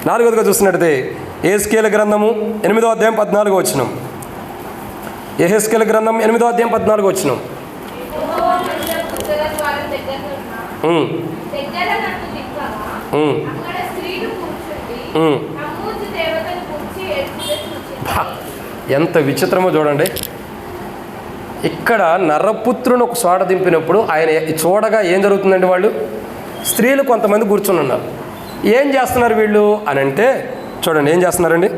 4వదిగా చూస్తున్నట్టయితే యెహెజ్కేలు గ్రంథము 8వ అధ్యాయం 14వ వచనం. యెహెజ్కేలు గ్రంథం 8వ అధ్యాయం 14వ వచనం. ఎంత విచిత్రమో చూడండి. ఇక్కడ నరపుత్రుని ఒక చోట దింపినప్పుడు ఆయన చూడగా ఏం జరుగుతుందండి? వాళ్ళు స్త్రీలు కొంతమంది కూర్చుని ఉన్నారు. ఏం చేస్తున్నారు వీళ్ళు అని అంటే చూడండి ఏం చేస్తున్నారండి.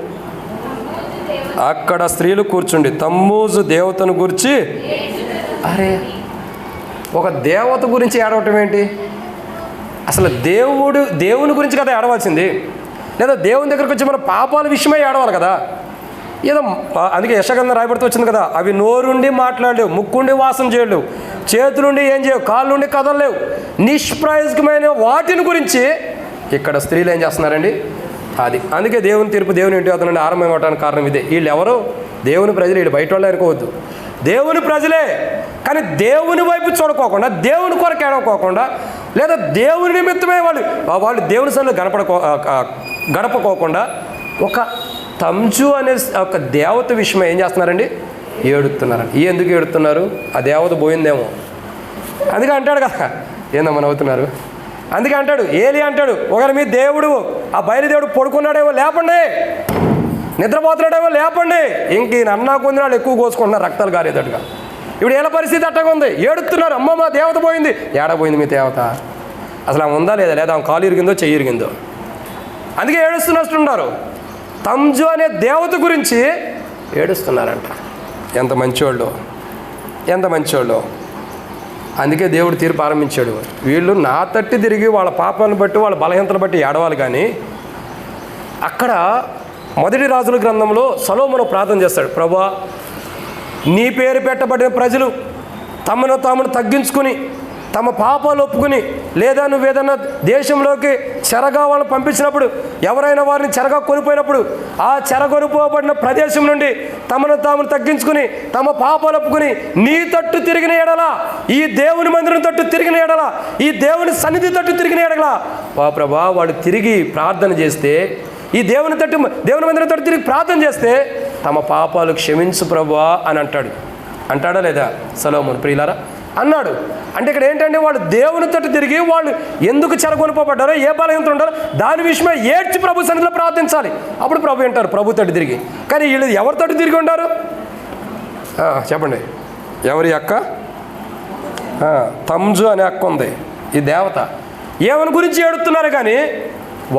అక్కడ స్త్రీలు కూర్చుండి తమ్మూజు దేవతను గురించి, అరే ఒక దేవత గురించి ఏడవటం ఏంటి? అసలు దేవుని గురించి కదా ఏడవలసింది, లేదా దేవుని దగ్గరకు వచ్చి మన పాపాల విషయమై ఏడవాలి కదా. ఏదో అందుకే యెషయా రాయబడుతూ వచ్చింది కదా, అవి నోరుండి మాట్లాడలేవు, ముక్కుండి వాసన చేయలేవు, చేతులుండి ఏం చేయవు, కాళ్ళుండి కదలలేవు, నిష్ప్రయోజకమైన వాటిని గురించి ఇక్కడ స్త్రీలు ఏం చేస్తున్నారండి. అది అందుకే దేవుని తీర్పు దేవుని ఇంటి వద్ద నుండి ఆరంభం అవ్వడానికి కారణం ఇదే. వీళ్ళు ఎవరు? దేవుని ప్రజలు. వీళ్ళు బయట వాళ్ళు అనుకోవద్దు, దేవుని ప్రజలే. కానీ దేవుని వైపు చూడకోకుండా, దేవుని కొరకు ఏడవకోకుండా, లేదా దేవుని నిమిత్తమే వాళ్ళు దేవుని సన్నిధిలో గడపకోకుండా ఒక తంజు అనే ఒక దేవత విషయం ఏం చేస్తున్నారండి? ఏడుతున్నారండి. ఎందుకు ఏడుతున్నారు? ఆ దేవత పోయిందేమో. అందుకే అంటాడు కదా, ఏందమ్మా నవ్వుతున్నారు? అందుకే అంటాడు ఏలి అంటాడు, ఒకవేళ మీ దేవుడు ఆ బయలుదేవుడు పడుకున్నాడేమో లేపండి, నిద్రపోతున్నాడేమో లేపండి. ఇంక ఈయన అన్నా కొంది వాళ్ళు ఎక్కువ కోసుకుంటున్నారు రక్తాలు గారేటట్టుగా. ఇప్పుడు ఎలా పరిస్థితి అట్టగా ఉంది, ఏడుతున్నారు. అమ్మ మా దేవత పోయింది. ఏడపోయింది మీ దేవత? అసలు ఆమె ఉందా లేదా? లేదా ఆమె కాలు ఇరిగిందో చెయ్యి ఇరిగిందో? అందుకే ఏడుస్తున్నట్టున్నారు. తంజు అనే దేవత గురించి ఏడుస్తున్నారంట. ఎంత మంచివాళ్ళు, ఎంత మంచివాళ్ళు. అందుకే దేవుడు తీర్పు ఆరంభించాడు. వీళ్ళు నా తట్టి తిరిగి వాళ్ళ పాపాలను బట్టి వాళ్ళ బలహీనతలు బట్టి ఏడవాలి. కానీ అక్కడ 1 రాజుల గ్రంథంలో సొలొమోను ప్రార్థన చేస్తాడు, ప్రభువా నీ పేరు పెట్టబడిన ప్రజలు తమను తామును తగ్గించుకుని తమ పాపాలు ఒప్పుకుని, లేదా నువ్వు ఏదన్నా దేశంలోకి చెరగా వాళ్ళని పంపించినప్పుడు, ఎవరైనా వారిని చెరగా కొనిపోయినప్పుడు, ఆ చెరగొనిపోబడిన ప్రదేశం నుండి తమను తామును తగ్గించుకుని తమ పాపాలు ఒప్పుకుని నీ తట్టు తిరిగిన ఎడలా, ఈ దేవుని మందిరం తట్టు తిరిగిన ఎడలా, ఈ దేవుని సన్నిధి తట్టు తిరిగిన ఎడలా, ప్రభా వాళ్ళు తిరిగి ప్రార్థన చేస్తే, ఈ దేవుని మందిరం తట్టు తిరిగి ప్రార్థన చేస్తే తమ పాపాలు క్షమించు ప్రభువా అని అంటాడా లేదా సొలొమోను? ప్రియులారా అన్నాడు. అంటే ఇక్కడ ఏంటంటే వాళ్ళు దేవుని తట్టు తిరిగి వాళ్ళు ఎందుకు చెరగొనిపోబడ్డారో, ఏ బలహీనత ఉంటారో దాని విషయమే ఏడ్చి ప్రభు సన్నిధిలో ప్రార్థించాలి. అప్పుడు ప్రభు వింటారు, ప్రభు తట్టు తిరిగి. కానీ వీళ్ళు ఎవరి తట్టు తిరిగి ఉంటారు చెప్పండి? ఎవరి అక్క? తంజు అనే అక్క ఉంది, ఈ దేవత. ఏమని గురించి ఏడుతున్నారు? కానీ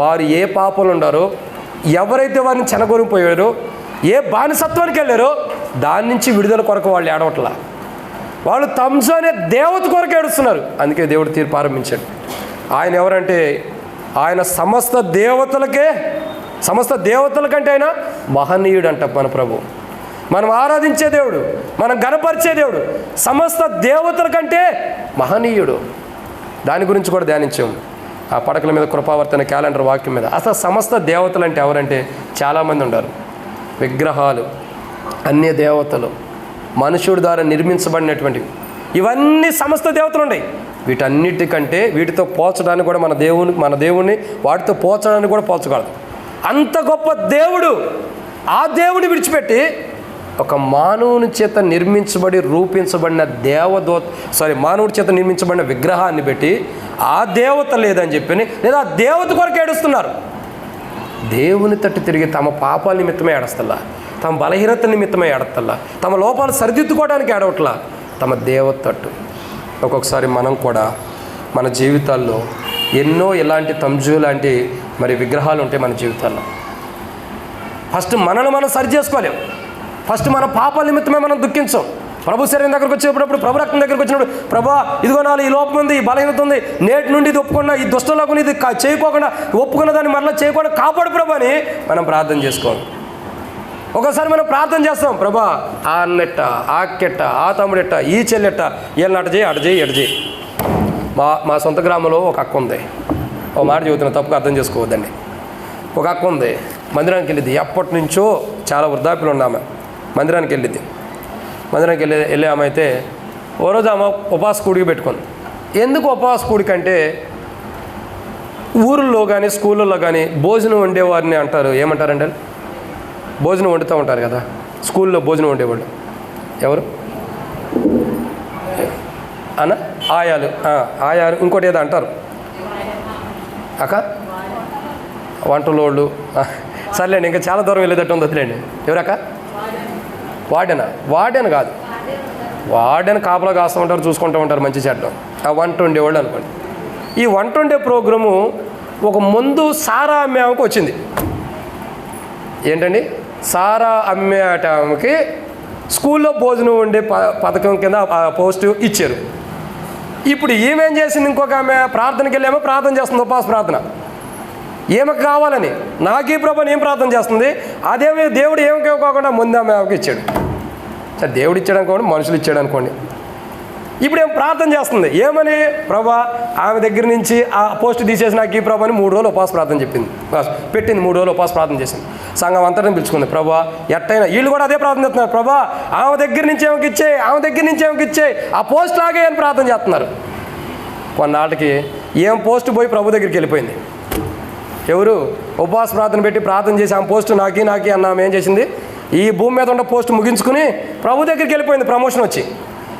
వారు ఏ పాపలు ఉండారో, ఎవరైతే వారిని చెరగొనిపోయారో, ఏ బానిసత్వానికి వెళ్ళారో దాని నుంచి విడుదల కొరకు వాళ్ళు ఏడవట్లా. వాళ్ళు తంజు అనే దేవత కొరకు ఏడుస్తున్నారు. అందుకే దేవుడు తీర్పు ఆరంభించాడు. ఆయన ఎవరంటే ఆయన సమస్త దేవతల కంటే ఆయన మహనీయుడు అంట. మన ప్రభు, మనం ఆరాధించే దేవుడు, మనం గణపరిచే దేవుడు సమస్త దేవతల కంటే మహనీయుడు. దాని గురించి కూడా ధ్యానించాము ఆ పడకల మీద, కృపావర్తన క్యాలెండర్ వాక్యం మీద. అసలు సమస్త దేవతలు అంటే ఎవరంటే చాలామంది ఉన్నారు. విగ్రహాలు, అన్య దేవతలు, మనుషుడి ద్వారా నిర్మించబడినటువంటివి, ఇవన్నీ సమస్త దేవతలు ఉన్నాయి. వీటన్నిటికంటే వీటితో పోల్చడానికి కూడా మన దేవుణ్ణి వాటితో పోల్చడానికి కూడా పోల్చగలదు. అంత గొప్ప దేవుడు, ఆ దేవుని విడిచిపెట్టి ఒక మానవుని చేత రూపించబడిన మానవుడి చేత నిర్మించబడిన విగ్రహాన్ని పెట్టి ఆ దేవత లేదని చెప్పి, లేదా ఆ దేవత కొరకు ఏడుస్తున్నారు. దేవుని తట్టు తిరిగి తమ పాపాల నిమిత్తమే ఏడస్తల్లా, తమ బలహీనత నిమిత్తమే ఏడతల్లా, తమ లోపాలు సరిదిద్దుకోవడానికి ఏడవట్లా, తమ దేవత తట్టు. ఒక్కొక్కసారి మనం కూడా మన జీవితాల్లో ఎన్నో ఇలాంటి తంజు లాంటి విగ్రహాలు ఉంటాయి మన జీవితాల్లో. ఫస్ట్ మనల్ని మనం సరి చేసుకోలేం. ఫస్ట్ మన పాపాల నిమిత్తమే మనం దుఃఖించాం. ప్రభు శరీరం దగ్గరకు వచ్చేటప్పుడు, ప్రభు రక్తం దగ్గరకు వచ్చినప్పుడు, ప్రభా ఇదిగో నాలో ఈ లోపం ఉంది, ఈ బలహీనత ఉంది, నేటి నుండి ఇది ఒప్పుకున్నా, ఈ దుష్టంలోకి ఇది చేయకోకుండా ఒప్పుకున్న దాన్ని మరలా చేయకుండా కాపాడు ప్రభు అని మనం ప్రార్థన చేసుకోవాలి. ఒకసారి మనం ప్రార్థన చేస్తాం, ప్రభా ఆ అన్నెట్ట, ఆ అక్కెట్ట, ఆ తమ్ముడెట్ట, ఈ చెల్లెట్ట, వీళ్ళని అటు చేయి, అటు చేయి, ఎటు చేయి. మా సొంత గ్రామంలో ఒక అక్క ఉంది. ఒక మాట చెబుతున్నా, తప్పుగా అర్థం చేసుకోవద్దండి. ఒక అక్క ఉంది, మందిరానికి వెళ్ళిద్ది. ఎప్పటి నుంచో చాలా వృద్ధాప్యులు ఉన్న ఆమె మందిరానికి వెళ్ళిద్ది. మందిరానికి వెళ్ళే ఆమె అయితే ఓ రోజు ఆమె ఉపవాస కూడికి పెట్టుకుంది. ఎందుకు ఉపవాస కూడికి అంటే ఊళ్ళో కానీ స్కూళ్ళల్లో కానీ భోజనం వండేవారిని అంటారు, ఏమంటారంటే భోజనం వండుతూ ఉంటారు కదా, స్కూల్లో భోజనం వండేవాళ్ళు ఎవరు అన్న? ఆయాలు. ఆయాలు. ఇంకోటి ఏదో అంటారు అక్క, వంటలోళ్ళు. సర్లేండి, ఇంకా చాలా దూరం వెళ్ళేటట్టు ఉంది, వదిలేండి. ఎవరక్క? వార్డెనా? వార్డెన్ కాదు, వార్డెన్ కాపలా కాస్తూ ఉంటారు, చూసుకుంటూ ఉంటారు మంచి చెడ్డ. ఆ వంట వండేవాళ్ళు అనుకోండి. ఈ వంట వండే ప్రోగ్రాము ఒక ముందు సారా అమ్మే ఆమెకు వచ్చింది. ఏంటండి? సారా అమ్మేటామెకి స్కూల్లో భోజనం వండే పథకం కింద పోస్ట్ ఇచ్చారు. ఇప్పుడు ఈమెం చేసింది, ఇంకొక ఆమె ప్రార్థనకి వెళ్ళేమో ప్రార్థన చేస్తుంది, ఉపవాస ప్రార్థన. ఏమకి కావాలని నాకు ఈ ప్రభుని ఏం ప్రార్థన చేస్తుంది, అదేమి దేవుడు ఏమికి కాకుండా ముందు ఆమెకి ఇచ్చాడు. సరే, దేవుడు ఇచ్చాడు అనుకోండి, మనుషులు ఇచ్చాడు అనుకోండి. ఇప్పుడు ఏం ప్రార్థన చేస్తుంది, ఏమని? ప్రభా, ఆమె దగ్గర నుంచి ఆ పోస్ట్ తీసేసి నాకు ఈ ప్రభు అని 3 రోజులు ఉపవాస ప్రార్థన పెట్టింది. 3 రోజులు ఉపవాస ప్రార్థన చేసింది. సంఘం అంతటా పిలుచుకుంది. ప్రభా, ఎట్టయినా వీళ్ళు కూడా అదే ప్రార్థన చేస్తున్నారు. ప్రభా, ఆమె దగ్గర నుంచి ఏమికి ఇచ్చేయి, ఆమె దగ్గర నుంచి ఏమికి ఇచ్చేయి, ఆ పోస్ట్ లాగే అని ప్రార్థన చేస్తున్నారు. కొన్నాళ్ళకి ఏం పోస్ట్ పోయి ప్రభు దగ్గరికి వెళ్ళిపోయింది. ఎవరు? ఉపవాస ప్రార్థన పెట్టి ప్రార్థన చేసి ఆమె పోస్ట్ నాకి అన్న ఆమె ఏం చేసింది, ఈ భూమి మీద ఉన్న పోస్ట్ ముగించుకుని ప్రభు దగ్గరికి వెళ్ళిపోయింది, ప్రమోషన్ వచ్చి.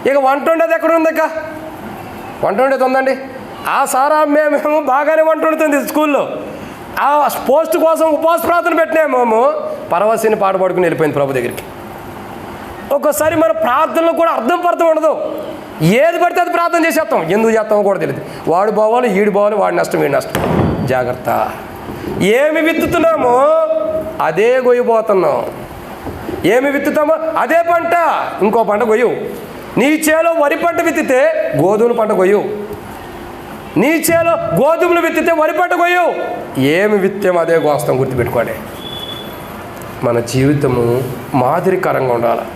ఇక వంట ఉండేది ఎక్కడ ఉంది? ఇక వంట ఉండేది ఉందండి. ఆ సారా మేము బాగానే వంట వండుతుంది స్కూల్లో. ఆ పోస్ట్ కోసం ఉపవాస ప్రార్థన పెట్టినామేమో పరవశిని పాట పాడుకుని వెళ్ళిపోయింది ప్రభు దగ్గరికి. ఒక్కోసారి మన ప్రార్థనలు కూడా అర్థం ఉండదు. ఏది పడితే అది ప్రార్థన చేసేస్తాం, ఎందుకు చేస్తామో కూడా తెలియదు. వాడు బావాలి, ఈడు బావాలి, వాడి నష్టం, వీడి నష్టం. జాగ్రత్త. ఏమి విత్తుతున్నామో అదే గొయ్యబోతున్నాం. ఏమి విత్తుతామో అదే పంట, ఇంకో పంట గొయ్యవు. నీ చేలో వరి పంట విత్తితే గోధుమల పంట గొయ్యవు, నీ చేలో గోధుమలు విత్తితే వరి పంట గొయ్యవు. ఏమి విత్తేమో అదే కోస్తాం, గుర్తుపెట్టుకోండి. మన జీవితము మాదిరికరంగా ఉండాలి.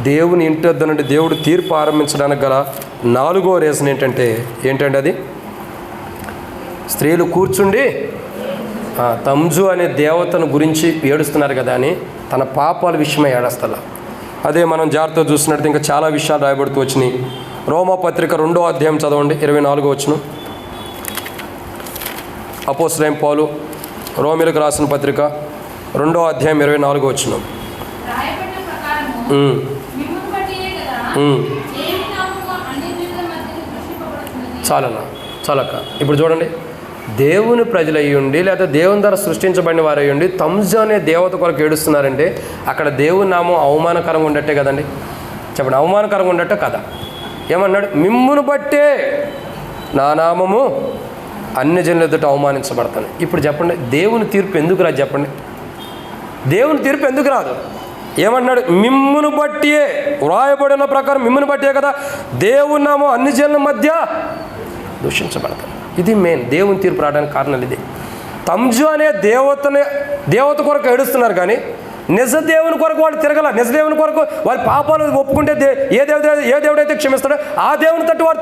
దేవుని ఇంటి వద్ద నుండి దేవుడు తీర్పు ఆరంభించడానికి గల 4వ రీజన్ ఏంటంటే అది స్త్రీలు కూర్చుండి తంజు అనే దేవతను గురించి ఏడుస్తున్నారు కదా అని తన పాపాల విషయమై ఏడుస్తలా. అదే మనం జాగ్రత్తగా చూసినట్టు ఇంకా చాలా విషయాలు రాయబడుతూ వచ్చినాయి. రోమాపత్రిక 2వ అధ్యాయం చదవండి, 24వ వచనం. అపోస్తలుడైన పౌలు రోమీయులకు రాసిన పత్రిక 2వ అధ్యాయం 24వ వచనం. చాలక్క. ఇప్పుడు చూడండి, దేవుని ప్రజలయ్యుండి లేదా దేవుని ద్వారా సృష్టించబడిన వారు అయ్యుండి తంజు అనే దేవత కొరకు ఏడుస్తున్నారంటే అక్కడ దేవుని నామం అవమానకరంగా ఉండట్టే కదండి. చెప్పండి, అవమానకరంగా ఉండట్టే కదా. ఏమన్నాడు? మిమ్మును బట్టే నా నామము అన్ని జనుల ఎదుట అవమానించబడతాను. ఇప్పుడు చెప్పండి, దేవుని తీర్పు ఎందుకు రాదు? చెప్పండి, దేవుని తీర్పు ఎందుకు రాదు? ఏమన్నాడు? మిమ్మును బట్టియే, వ్రాయబడిన ప్రకారం మిమ్మును బట్టియే కదా దేవుని నామం అన్ని జనుల మధ్య దూషించబడతాను. ఇది మెయిన్ దేవుని తీర్పు రావడానికి కారణాలు ఇది. తంజు అనే దేవత కొరకు ఏడుస్తున్నారు కానీ నిజ దేవుని కొరకు వాళ్ళు తిరగల. నిజ దేవుని కొరకు వారి పాపాలు ఒప్పుకుంటే ఏ దేవుడైతే క్షమిస్తాడో ఆ దేవుని తట్టు వారు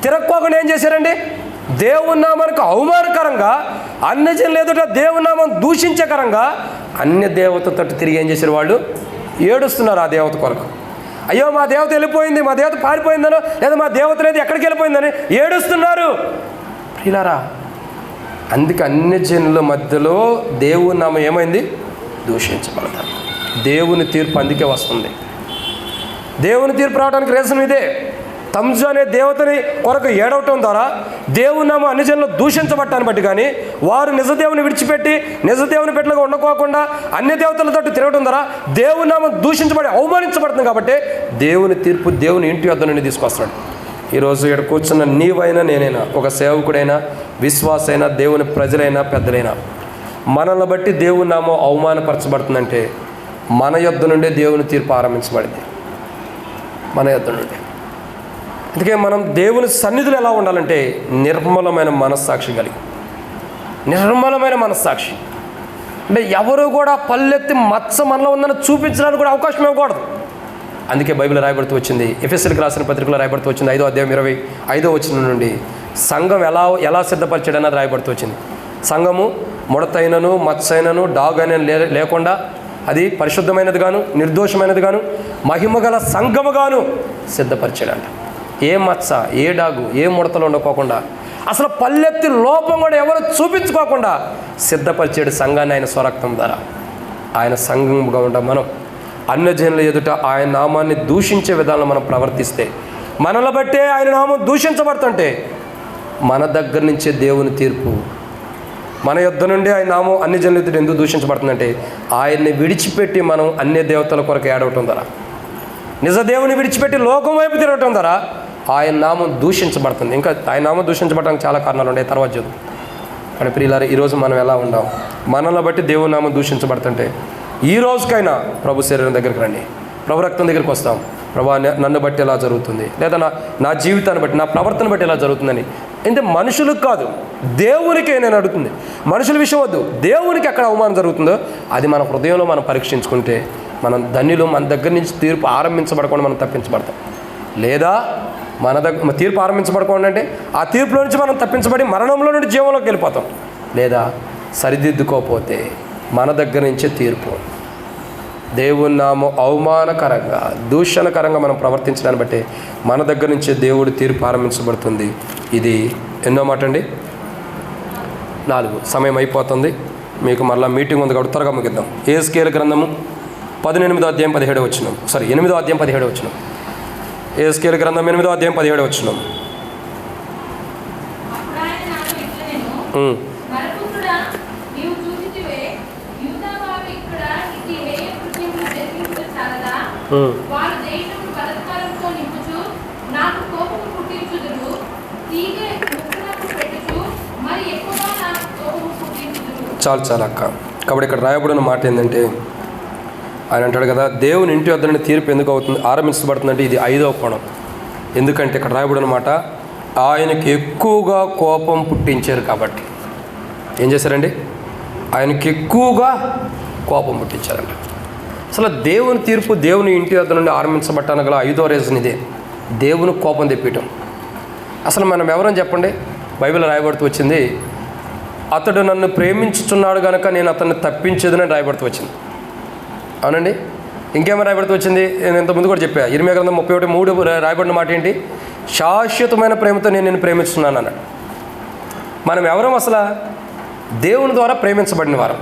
తిరగకోకుండా ఏం చేశారండి? దేవుని నామానికి అవమానకరంగా, అన్య జనుల ఎదుట దేవుని నామం దూషించకరంగా అన్య దేవత తట్టు తిరిగి ఏం చేశారు? వాళ్ళు ఏడుస్తున్నారు ఆ దేవత కొరకు. అయ్యో మా దేవత వెళ్ళిపోయింది, మా దేవత పారిపోయిందనో లేదా మా దేవత లేదు ఎక్కడికి వెళ్ళిపోయిందని ఏడుస్తున్నారు. ప్రియులారా, అందుకే అన్య జనుల మధ్యలో దేవుని నామం ఏమైంది? దూషించబడతారు. దేవుని తీర్పు అందుకే వస్తుంది. దేవుని తీర్పు రావడానికి రీజన్ ఇదే. తంజు అనే దేవతని కొరకు ఏడవటం ద్వారా దేవుని నామం అన్ని జనులు దూషించబట్టాన్ని బట్టి కానీ వారు నిజదేవుని విడిచిపెట్టి నిజదేవుని పెట్టలుగా ఉండకోకుండా అన్య దేవతలతో తిరగడం ద్వారా దేవుని నామం దూషించబడి అవమానించబడుతుంది. కాబట్టి దేవుని తీర్పు దేవుని ఇంటి వద్ద నుండి తీసుకొస్తాడు. ఈరోజు ఇక్కడ కూర్చున్న నీవైనా నేనైనా, ఒక సేవకుడైనా, విశ్వాసైనా, దేవుని ప్రజలైనా, పెద్దలైనా, మనల్ని బట్టి దేవుని నామం అవమానపరచబడుతుందంటే మన యొద్ద నుండే దేవుని తీర్పు ఆరంభించబడింది. మన యొద్ద నుండి. అందుకే మనం దేవుని సన్నిధిలో ఎలా ఉండాలంటే నిర్మలమైన మనస్సాక్షి కలిగి, నిర్మలమైన మనస్సాక్షి అంటే ఎవరు కూడా పల్లెత్తి మచ్చ మనలో ఉందని చూపించడానికి కూడా అవకాశం ఇవ్వకూడదు. అందుకే బైబిల్ రాయబడుతూ వచ్చింది, ఎఫెసీయులకు రాసిన పత్రికలో రాయబడుతూ వచ్చింది 5వ అధ్యాయం 25వ వచనం నుండి సంఘం ఎలా సిద్ధపరిచాడు అన్నది రాయబడుతూ వచ్చింది. సంఘము ముడతైనను మచ్చైనను డాగ్ అయిన లేకుండా అది పరిశుద్ధమైనది గాను నిర్దోషమైనది గాను మహిమగల సంఘముగాను సిద్ధపరిచాడంట. ఏ మచ్చ, ఏ డాగు, ఏ ముడతలు ఉండకోకుండా అసలు పల్లెత్తి లోపం కూడా ఎవరు చూపించుకోకుండా సిద్ధపరిచాడు సంఘాన్ని ఆయన స్వరక్తం ద్వారా. ఆయన సంఘంగా ఉంటాం మనం. అన్యజనుల ఎదుట ఆయన నామాన్ని దూషించే విధానంలో మనం ప్రవర్తిస్తే, మనల బట్టే ఆయన నామం దూషించబడుతుంటే మన దగ్గర నుంచే దేవుని తీర్పు. మన యొద్ద నుండి ఆయన నామం అన్ని జనుల ఎదుట ఎందుకు దూషించబడుతుందంటే, ఆయన్ని విడిచిపెట్టి మనం అన్య దేవతల కొరకు ఏడవటం ద్వారా, నిజ దేవుని విడిచిపెట్టి లోకం వైపు తిరగటం ద్వారా ఆయన నామం దూషించబడుతుంది. ఇంకా ఆయన నామం దూషించబడడానికి చాలా కారణాలు ఉన్నాయి, తర్వాత చదువు. కానీ ప్రియులారా, ఈరోజు మనం ఎలా ఉన్నాం? మనల్ని బట్టి దేవుని నామం దూషించబడుతుంటే ఈ రోజుకైనా ప్రభు శరీరం దగ్గరికి రండి, ప్రభు రక్తం దగ్గరికి వస్తాం. ప్రభా, నన్ను బట్టి ఎలా జరుగుతుంది, లేదా నా జీవితాన్ని బట్టి, నా ప్రవర్తన బట్టి ఎలా జరుగుతుందని. అంటే మనుషులకు కాదు, దేవునికే నేను అడుగుతుంది. మనుషుల విషయం వద్దు, దేవునికి ఎక్కడ అవమానం జరుగుతుందో అది మన హృదయంలో మనం పరీక్షించుకుంటే మనం ధన్యులు. మన దగ్గర నుంచి తీర్పు ఆరంభించబడకుండా మనం తప్పించబడతాం. లేదా మన దగ్గర తీర్పు ఆరంభించబడకుండా అంటే ఆ తీర్పులో నుంచి మనం తప్పించబడి మరణంలో నుండి జీవంలోకి వెళ్ళిపోతాం. లేదా సరిదిద్దుకోకపోతే మన దగ్గర నుంచే తీర్పు. దేవుని నామం అవమానకరంగా, దూషణకరంగా మనం ప్రవర్తించడాన్ని బట్టి మన దగ్గర నుంచే దేవుడి తీర్పు ఆరంభించబడుతుంది. ఇది ఎన్నో మాట అండి? 4. సమయం అయిపోతుంది, మీకు మరలా మీటింగ్ ఉంది కాబట్టి త్వరగా ముగిద్దాం. యెహెజ్కేలు గ్రంథము 18వ అధ్యాయం 17వ వచనం. 8వ అధ్యాయం 17వ వచనం. యెహెజ్కేలు గ్రంథం 8వ అధ్యాయం 17వ వచనం. చాలా అక్క. కాబట్టి ఇక్కడ రాయబడిన మాట ఏంటంటే, ఆయన అంటాడు కదా, దేవుని ఇంటి వద్ద నుండి తీర్పు ఎందుకు అవుతుంది ఆరంభించబడుతుందంటే ఇది 5వ కోణం. ఎందుకంటే ఇక్కడ రాయబడిన మాట, ఆయనకి ఎక్కువగా కోపం పుట్టించారు కాబట్టి. ఏం చేశారండి? ఆయనకి ఎక్కువగా కోపం పుట్టించారంట. అసలు దేవుని తీర్పు దేవుని ఇంటి వద్ద నుండి ఆరంభించబట్టానికి గల 5వ రీజన్ ఇదే, దేవుని కోపం తెప్పించడం. అసలు మనం ఎవరని చెప్పండి? బైబిల్ రాయబడుతూ వచ్చింది, అతడు నన్ను ప్రేమించుచున్నాడు కనుక నేను అతన్ని తప్పించేదని రాయబడుతూ వచ్చింది. అవునండి. ఇంకేమైనా రాయబడుతూ వచ్చింది? నేను ఇంతకుముందు కూడా చెప్పా, ఇర్మియా గ్రంథం 31:3 రాయబడిన మాట ఏంటి? శాశ్వతమైన ప్రేమతో నేను ప్రేమిస్తున్నాను అన్నాడు. మనం ఎవరం? అసలు దేవుని ద్వారా ప్రేమించబడిన వారం.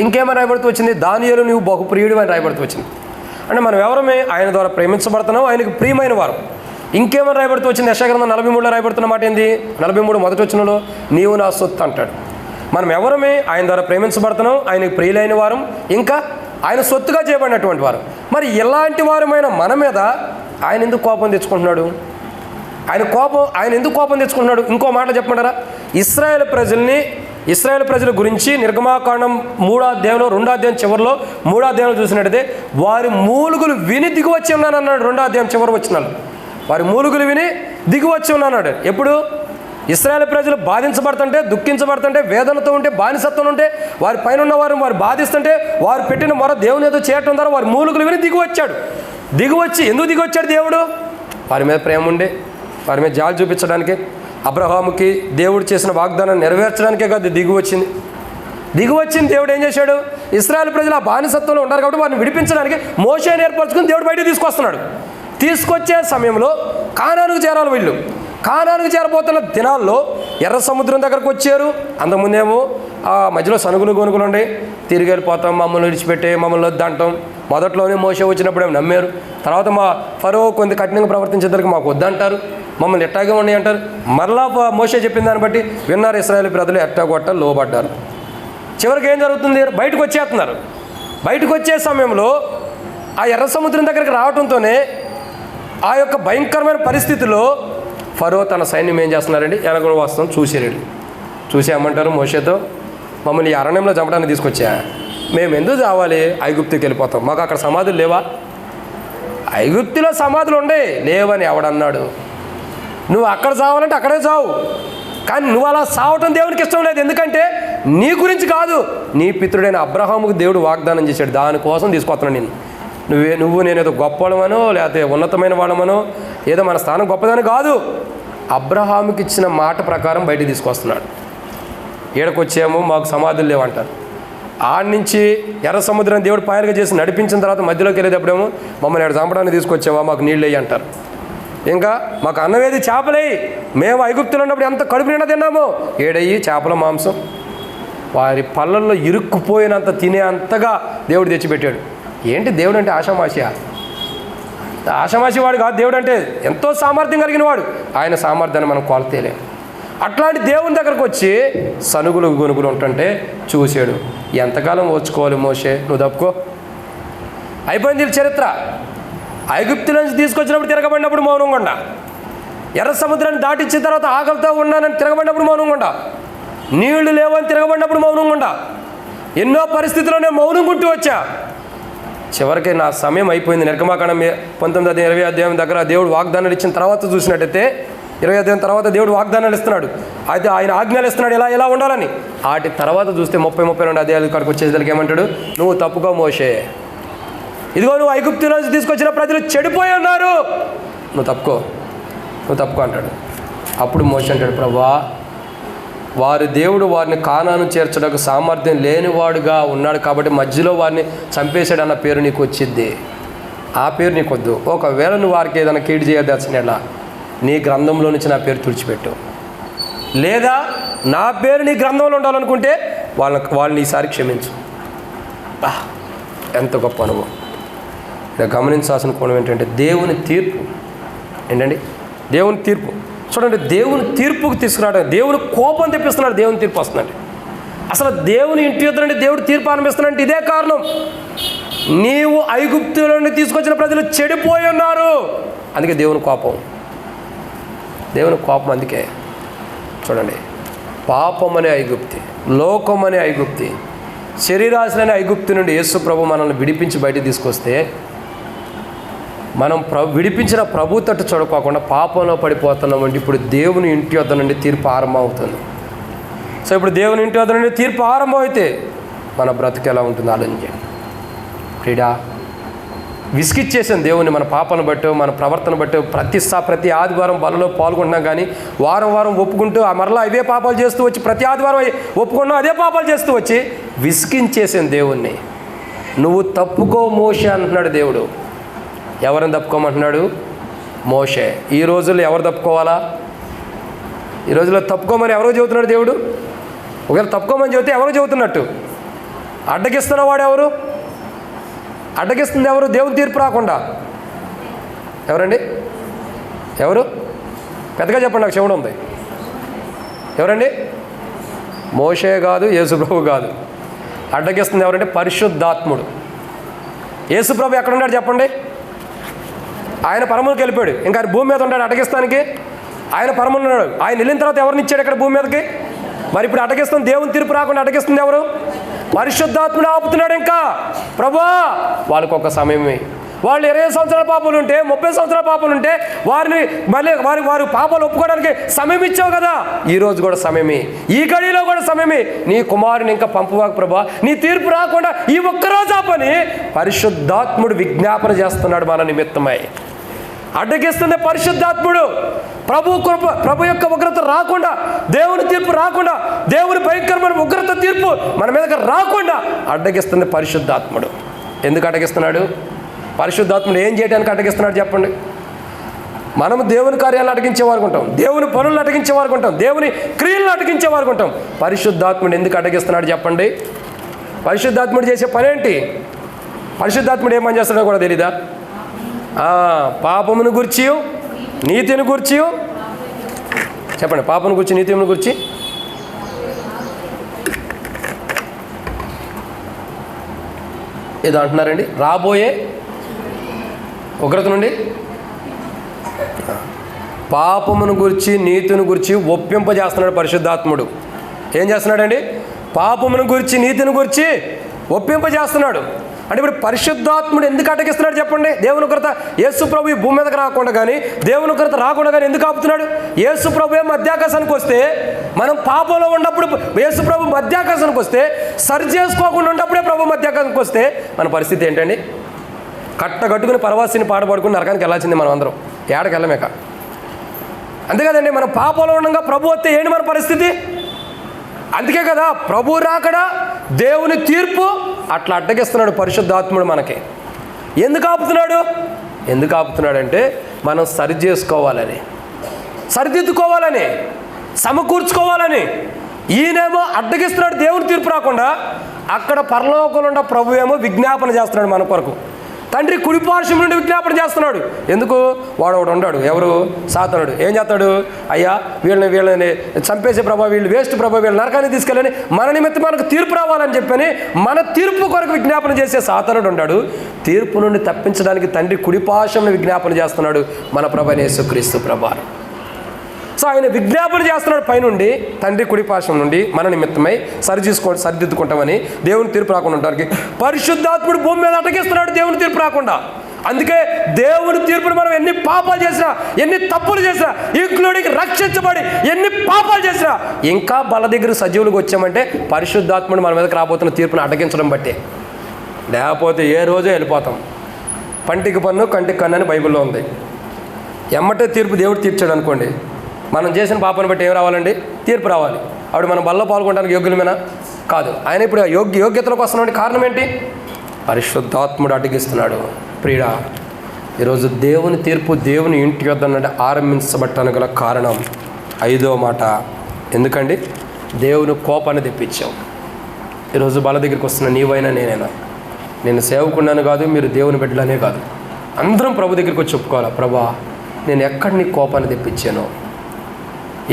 ఇంకేమైనా రాయబడుతూ వచ్చింది? దానియేలు నీవు బహుప్రియుడు అని రాయబడుతూ వచ్చింది. అంటే మనం ఎవరమే? ఆయన ద్వారా ప్రేమించబడుతున్నాం, ఆయనకు ప్రియమైన వారు. ఇంకేమైనా రాయబడుతూ వచ్చింది? యెషయా గ్రంథం 43లో రాయబడుతున్న మాట ఏంది? 43 మొదటి వచనంలో నీవు నా సొత్తు అంటాడు. మనం ఎవరమే? ఆయన ద్వారా ప్రేమించబడుతున్నాం, ఆయనకు ప్రియులైన వారం, ఇంకా ఆయన సొత్తుగా చేయబడినటువంటి వారు. మరి ఇలాంటి వారమైన మన మీద ఆయన ఎందుకు కోపం తెచ్చుకుంటున్నాడు? ఆయన ఎందుకు కోపం తెచ్చుకుంటున్నాడు? ఇంకో మాట చెప్పమంటారా? ఇశ్రాయేలు ప్రజల గురించి నిర్గమాకాండం 3వ అధ్యాయంలో 2వ అధ్యాయం చివరిలో 3వ అధ్యాయంలో చూసినట్టయితే, వారి మూలుగులు విని దిగివచ్చి ఉన్నాను అన్నాడు. 2వ అధ్యాయం చివరి వచనాలు వారి మూలుగులు విని దిగివచ్చి ఉన్నాడు. ఎప్పుడు? ఇశ్రాయేలు ప్రజలు బాధించబడుతుంటే, దుఃఖించబడుతుంటే, వేదనతో ఉంటే, బానిసత్వం ఉంటే, వారి పైన ఉన్నవారు వారు బాధిస్తుంటే, వారు పెట్టిన మొర దేవుని ఏదో చేయటం ద్వారా వారి మూలుగులు విని దిగివచ్చాడు. ఎందుకు దిగివచ్చాడు దేవుడు? వారి మీద ప్రేమ ఉండే, వారి మీద జాలి చూపించడానికి, అబ్రహాముకి దేవుడు చేసిన వాగ్దానాన్ని నెరవేర్చడానికే కాదు దిగివచ్చింది. దేవుడు ఏం చేశాడు? ఇశ్రాయేలు ప్రజలు ఆ బానిసత్వంలో ఉన్నారు కాబట్టి వారిని విడిపించడానికి మోషేని ఏర్పరచుకుని దేవుడు బయటకు తీసుకొస్తున్నాడు. తీసుకొచ్చే సమయంలో కానానుకు చేరాలి. వీళ్ళు కానానుకు చేరబోతున్న దినాల్లో ఎర్ర సముద్రం దగ్గరకు వచ్చారు. అంతకుముందేమో ఆ మధ్యలో సనుగులు గొనుగులు ఉండే, తిరిగి వెళ్ళిపోతాం, మమ్మల్ని విడిచిపెట్టే, మమ్మల్ని వద్దంటాం. మొదట్లోనే మోషే వచ్చినప్పుడు ఏమో నమ్మారు. తర్వాత మా ఫరో కొంత కఠినంగా ప్రవర్తించేందుకు మాకు వద్దంటారు, మమ్మల్ని ఎట్టాగే ఉండి అంటారు. మరలా మోషే చెప్పిన దాన్ని బట్టి విన్నారు ఇశ్రాయేలు ప్రజలు, ఎట్టాగొట్ట లోబడ్డారు. చివరికి ఏం జరుగుతుంది? బయటకు వచ్చేస్తున్నారు. బయటకు వచ్చే సమయంలో ఆ ఎర్ర సముద్రం దగ్గరికి రావడంతోనే ఆ యొక్క భయంకరమైన పరిస్థితిలో ఫరో తన సైన్యం ఏం చేస్తున్నారండి? వెనక వస్తాం చూసి ఏమంటారు మోషేతో, మమ్మల్ని ఈ అరణ్యంలో చంపడానికి తీసుకొచ్చా, మేము ఎందుకు చావాలి? ఐగుప్తుకి వెళ్ళిపోతాం, మాకు అక్కడ సమాధులు లేవా? ఐగుప్తులో సమాధులు ఉండే లేవని ఎవడన్నాడు? నువ్వు అక్కడ చావాలంటే అక్కడే చావు, కానీ నువ్వు అలా చావటం దేవునికి ఇష్టం లేదు. ఎందుకంటే నీ గురించి కాదు, నీ పితృడైన అబ్రహాముకు దేవుడు వాగ్దానం చేశాడు, దానికోసం తీసుకొస్తున్నాను నేను. నేనేదో గొప్పవాళ్ళమనో లేకపోతే ఉన్నతమైన వాళ్ళమనో ఏదో మన స్థానం గొప్పదని కాదు, అబ్రహాముకి ఇచ్చిన మాట ప్రకారం బయటికి తీసుకొస్తున్నాడు. ఈడకొచ్చేమో మాకు సమాధులు లేవంటారు. ఆడ నుంచి ఎర్ర సముద్రం దేవుడు పాయలుగా చేసి నడిపించిన తర్వాత మధ్యలోకి వెళ్ళేటప్పుడేమో మమ్మల్ని ఇక్కడ చంపడానికి తీసుకొచ్చావా, మాకు నీళ్ళు వేయి అంటారు. ఇంకా మాకు అన్నమేది చేపలేయి, మేము ఐగుప్తులు ఉన్నప్పుడు ఎంత కడుపు నిండా తిన్నామో, ఏడయ్యి చేపల మాంసం. వారి పళ్ళల్లో ఇరుక్కుపోయినంత తినే అంతగా దేవుడు తెచ్చిపెట్టాడు. ఏంటి దేవుడు అంటే ఆషామాషి వాడు కాదు. దేవుడు అంటే ఎంతో సామర్థ్యం కలిగిన వాడు. ఆయన సామర్థ్యాన్ని మనం కొలతేలేం. అట్లాంటి దేవుని దగ్గరకు వచ్చి సనుగులు గొనుగులు ఉంటుంటే చూశాడు. ఎంతకాలం ఓర్చుకోవాలి మోషే, నువ్వు తప్పుకో, అయిపోయింది చరిత్ర. ఐగుప్తు నుంచి తీసుకొచ్చినప్పుడు తిరగబడినప్పుడు మౌనంగా ఉండా, ఎర్ర సముద్రాన్ని దాటించిన తర్వాత ఆకలితో ఉన్నానని తిరగబడినప్పుడు మౌనంగా ఉండా, నీళ్లు లేవని తిరగబడినప్పుడు మౌనంగా ఉండా, ఎన్నో పరిస్థితుల్లోనే మౌనంగా ఉంటూ వచ్చా. చివరికి నా సమయం అయిపోయింది. నిర్గమాకాండం 19-20 అధ్యాయం దగ్గర దేవుడు వాగ్దానాలు ఇచ్చిన తర్వాత చూసినట్టయితే 20 అధ్యాయం తర్వాత దేవుడు వాగ్దానాలు ఇస్తున్నాడు. అయితే ఆయన ఆజ్ఞలు ఇస్తున్నాడు ఎలా ఉండాలని. వాటి తర్వాత చూస్తే 30-32 అధ్యాయాలు ఇక్కడికి వచ్చేసరికి ఏమంటాడు, నువ్వు తప్పుకో మోషే, ఇదిగో నువ్వు ఐగుప్తు నుంచి తీసుకొచ్చిన ప్రజలు చెడిపోయి ఉన్నారు, నువ్వు తప్పుకో అంటాడు. అప్పుడు మోషే అంటాడు, ప్రభువా, వారి దేవుడు వారిని కానాను చేర్చడానికి సామర్థ్యం లేనివాడుగా ఉన్నాడు కాబట్టి మధ్యలో వారిని చంపేశాడు అన్న పేరు నీకు వచ్చింది, ఆ పేరు నీకు వద్దు. ఒకవేళ నువ్వు వారికి ఏదైనా కీడు చేయదచ్చినలా నీ గ్రంథంలో నుంచి నా పేరు తుడిచిపెట్టు, లేదా నా పేరు నీ గ్రంథంలో ఉండాలనుకుంటే వాళ్ళని ఈసారి క్షమించు. ఎంత గొప్ప అనుభవం. ఇలా గమనించాల్సిన కోణం ఏంటంటే దేవుని తీర్పు ఏంటండి, దేవుని తీర్పు చూడండి. దేవుని తీర్పుకు తీసుకురావడం, దేవుని కోపం తెప్పిస్తున్నాడు, దేవుని తీర్పు వస్తుందండి. అసలు దేవుని ఇంటి యొద్ద నుండి దేవుడు తీర్పు ఆరంభిస్తున్నాడంటే ఇదే కారణం. నీవు ఐగుప్తుల నుండి తీసుకొచ్చిన ప్రజలు చెడిపోయి ఉన్నారు, అందుకే దేవుని కోపం. అందుకే చూడండి, పాపం అనే ఐగుప్తి, లోకం అనే ఐగుప్తి, శరీరాశులనే ఐగుప్తి నుండి యేసు ప్రభు మనల్ని విడిపించి బయటికి తీసుకొస్తే మనం విడిపించిన ప్రభు తట్టు చూడకోకుండా పాపంలో పడిపోతున్నామంటే ఇప్పుడు దేవుని ఇంటి వద్ద నుండి తీర్పు ఆరంభం అవుతుంది. సో ఇప్పుడు దేవుని ఇంటి వద్ద నుండి తీర్పు ఆరంభం అయితే మన బ్రతుకు ఎలా ఉంటుంది ఆలోచించండి. క్రీడా విసిగిచ్చేసాను దేవుని, మన పాపను బట్టి, మన ప్రవర్తన బట్టి. ప్రతి ఆదివారం బలలో పాల్గొంటున్నాం, కానీ వారం ఒప్పుకుంటూ మరలా అవే పాపాలు చేస్తూ వచ్చి, ప్రతి ఆదివారం ఒప్పుకున్నాం అదే పాపాలు చేస్తూ వచ్చి విసిగించేసాను దేవుణ్ణి. నువ్వు తప్పుకో మోషే అంటున్నాడు దేవుడు. ఎవరిని తప్పుకోమంటున్నాడు? మోషే. ఈ రోజుల్లో ఎవరు తప్పుకోవాలా? ఈ రోజుల్లో తప్పుకోమని ఎవరో చెబుతున్నాడు దేవుడు. ఒకవేళ తప్పుకోమని చెబితే ఎవరో చెబుతున్నట్టు. అడ్డగిస్తున్న వాడు ఎవరు? అడ్డగిస్తుంది ఎవరు? దేవుని తీర్పు రాకుండా ఎవరండి? ఎవరు? పెద్దగా చెప్పండి, నాకు చెవుడు ఉంది. ఎవరండి? మోషే కాదు, యేసుప్రభు కాదు. అడ్డగిస్తుంది ఎవరంటే పరిశుద్ధాత్ముడు. యేసుప్రభు ఎక్కడున్నాడు చెప్పండి? ఆయన పరములకు వెళ్ళిపోయాడు. ఇంకా ఆయన భూమి మీద ఉంటాడు అటగిస్తానికి. ఆయన పరములు ఉన్నాడు. ఆయన వెళ్ళిన తర్వాత ఎవరిని ఇచ్చాడు ఇక్కడ భూమి మీదకి? మరి ఇప్పుడు అటగిస్తుంది, దేవుని తీర్పు రాకుండా అటగిస్తుంది ఎవరు? పరిశుద్ధాత్ముడు ఆపుతున్నాడు. ఇంకా ప్రభువా, వాళ్ళకు ఒక సమయమే. వాళ్ళు 20 సంవత్సరాల పాపలు ఉంటే, 30 సంవత్సరాల పాపలు ఉంటే వారిని మళ్ళీ వారి పాపాలు ఒప్పుకోవడానికి సమయం ఇచ్చావు కదా, ఈరోజు కూడా సమయమే, ఈ గడిలో కూడా సమయమే. నీ కుమారుని ఇంకా పంపువాకు ప్రభా, నీ తీర్పు రాకుండా ఈ ఒక్కరోజు ఆపని పరిశుద్ధాత్ముడు విజ్ఞాపన చేస్తున్నాడు మన నిమిత్తమై. అడ్డగిస్తుంది పరిశుద్ధాత్ముడు. ప్రభు యొక్క ఉగ్రత రాకుండా, దేవుని తీర్పు రాకుండా, దేవుని భయంకరమైన ఉగ్రత తీర్పు మన మీదకి రాకుండా అడ్డగిస్తుంది పరిశుద్ధాత్ముడు. ఎందుకు అడ్డగిస్తున్నాడు? పరిశుద్ధాత్ముడు ఏం చేయడానికి అడ్డగిస్తున్నాడు చెప్పండి? మనము దేవుని కార్యాలను అడ్డగించేవారు ఉంటాం, దేవుని పనులను అడ్డగించేవారు ఉంటాం, దేవుని క్రియలను అడ్డగించేవారు ఉంటాం. పరిశుద్ధాత్ముడు ఎందుకు అడ్డగిస్తున్నాడు చెప్పండి? పరిశుద్ధాత్ముడు చేసే పని ఏంటి? పరిశుద్ధాత్ముడు ఏం పని చేస్తాడో కూడా తెలీదా? పాపమును గురించి, నీతిని గురించి చెప్పండి. పాపను గురించి, నీతిని గురించి. ఏదో అంటున్నారండి, రాబోయే ఉగ్రత నుండి పాపమును గురించి, నీతిని గురించి ఒప్పింపజేస్తున్నాడు పరిశుద్ధాత్ముడు. ఏం చేస్తున్నాడండి? పాపమును గురించి, నీతిని గురించి ఒప్పింపజేస్తున్నాడు. అంటే ఇప్పుడు పరిశుద్ధాత్ముడు ఎందుకు అటకిస్తున్నాడు చెప్పండి? దేవుని ఉగ్రత యేసు ప్రభు ఈ భూమి మీదకి రాకుండా కానీ, దేవుని ఉగ్రత రాకుండా కానీ ఎందుకు ఆపుతున్నాడు? యేసు ప్రభు మధ్యాకాశానికి వస్తే, మనం పాపంలో ఉన్నప్పుడు యేసు ప్రభు మధ్యాకాశానికి వస్తే, సరి చేసుకోకుండా ఉన్నప్పుడే ప్రభు మధ్యాకాశానికి వస్తే మన పరిస్థితి ఏంటండి? కట్టుకుని పరవాసిని పాడబడుకుని నరకానికి వెళ్ళాల్సింది మనం అందరం. ఏడకి వెళ్ళమేక. అంతే కదండి, మనం పాపంలో ఉండగా ప్రభు వస్తే ఏంటి మన పరిస్థితి? అందుకే కదా ప్రభు రాకడా, దేవుని తీర్పు అట్లా అడ్డగిస్తున్నాడు పరిశుద్ధాత్ముడు మనకి. ఎందుకు ఆపుతున్నాడు? ఎందుకు ఆపుతున్నాడంటే మనం సరి చేసుకోవాలని, సరిదిద్దుకోవాలని, సమకూర్చుకోవాలని. ఈయనేమో అడ్డగిస్తున్నాడు దేవుని తీర్పు రాకుండా. అక్కడ పరలోకంలో ఉన్న ప్రభు ఏమో విజ్ఞాపన చేస్తున్నాడు మన కొరకు. తండ్రి కుడిపార్శ్వం నుండి విజ్ఞాపన చేస్తున్నాడు. ఎందుకు? వాడు ఉన్నాడు, ఎవరు? సాతానుడు. ఏం చేస్తాడు? అయ్యా వీళ్ళని చంపేసే ప్రభావ, వీళ్ళు వేస్ట్ ప్రభావ, వీళ్ళు నరకాన్ని తీసుకెళ్ళని మన నిమిత్తం మనకు తీర్పు రావాలని చెప్పని మన తీర్పు కొరకు విజ్ఞాపన చేసే సాతానుడు ఉన్నాడు. తీర్పు నుండి తప్పించడానికి తండ్రి కుడిపార్శ్వం విజ్ఞాపన చేస్తున్నాడు మన ప్రభువైన యేసుక్రీస్తు ప్రభువారు. సో ఆయన విజ్ఞాపన చేస్తున్నాడు పైనుండి, తండ్రి కుడిపార్శ్వం నుండి మన నిమిత్తమై సరిదిద్దుకుంటామని, దేవుని తీర్పు రాకుండా ఉండడానికి. పరిశుద్ధాత్ముడు భూమి మీద అటకిస్తున్నాడు దేవుని తీర్పు రాకుండా. అందుకే దేవుని తీర్పుని మనం ఎన్ని పాపాలు చేసినా, ఎన్ని తప్పులు చేసినా, ఇంక్లూడింగ్ రక్షించబడి ఎన్ని పాపాలు చేసినా, ఇంకా బల దగ్గర సజీవులకు వచ్చామంటే పరిశుద్ధాత్ముడు మన మీదకి రాబోతున్న తీర్పుని అటకించడం బట్టే. లేకపోతే ఏ రోజో వెళ్ళిపోతాం. పంటికి పన్ను కంటికి కన్ను అని బైబిల్లో ఉంది. ఎమ్మటే తీర్పు దేవుడు తీర్చాడు అనుకోండి, మనం చేసిన పాపాన్ని బట్టి ఏం రావాలండి? తీర్పు రావాలి. అప్పుడు మనం బల్లో పాల్గొనడానికి యోగ్యులమేనా? కాదు. ఆయన ఇప్పుడు యోగ్యతలకు వస్తున్నాడు. కారణం ఏంటి? పరిశుద్ధాత్ముడు అడ్డగిస్తున్నాడు. ప్రియుడా, ఈరోజు దేవుని తీర్పు దేవుని ఇంటి యొద్ద నుండి ఆరంభించబట్టడానికి గల కారణం 5వ మాట. ఎందుకండి? దేవుని కోపాన్ని తెప్పించావు. ఈరోజు బల దగ్గరికి వస్తున్న నీవైనా నేనైనా, నేను సేవకున్నాను కాదు, మీరు దేవుని బిడ్డలనే కాదు, అందరం ప్రభు దగ్గరికి వచ్చి చెప్పుకోవాలా, ప్రభా నేను ఎక్కడ నీ కోపాన్ని తెప్పించాను,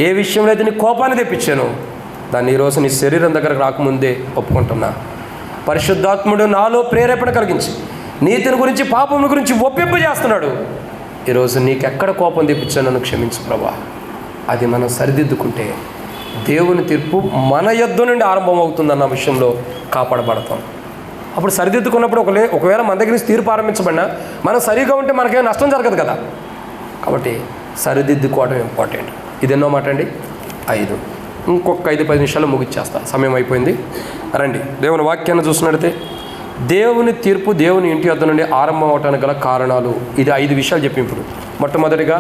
ఏ విషయంలో అయితే నీ కోపాన్ని తెప్పించాను, దాన్ని ఈరోజు నీ శరీరం దగ్గరకు రాకముందే ఒప్పుకుంటున్నా. పరిశుద్ధాత్ముడు నాలో ప్రేరేపణ కలిగించి నీతిని గురించి పాపం గురించి ఒప్పింపజేస్తున్నాడు. ఈరోజు నీకెక్కడ కోపం తెప్పించాను నన్ను క్షమించు ప్రభా. అది మనం సరిదిద్దుకుంటే దేవుని తీర్పు మన యొద్ద నుండి ఆరంభం అవుతుందన్న విషయంలో కాపాడబడతాం. అప్పుడు సరిదిద్దుకున్నప్పుడు ఒకవేళ మన దగ్గర నుంచి తీర్పు ఆరంభించబడినా మనం సరిగా ఉంటే మనకేం నష్టం జరగదు కదా. కాబట్టి సరిదిద్దుకోవడం ఇంపార్టెంట్. ఇది ఎన్నో మాట అండి? 5. ఇంకొక 5-10 నిమిషాలు ముగిచ్చేస్తా, సమయం అయిపోయింది. రండి దేవుని వాక్యాన్ని చూసినట్లయితే, దేవుని తీర్పు దేవుని ఇంటి వద్ద నుండి ఆరంభం అవటానికి గల కారణాలు. ఇది 5 విషయాలు చెప్పి ఇప్పుడు. మొట్టమొదటిగా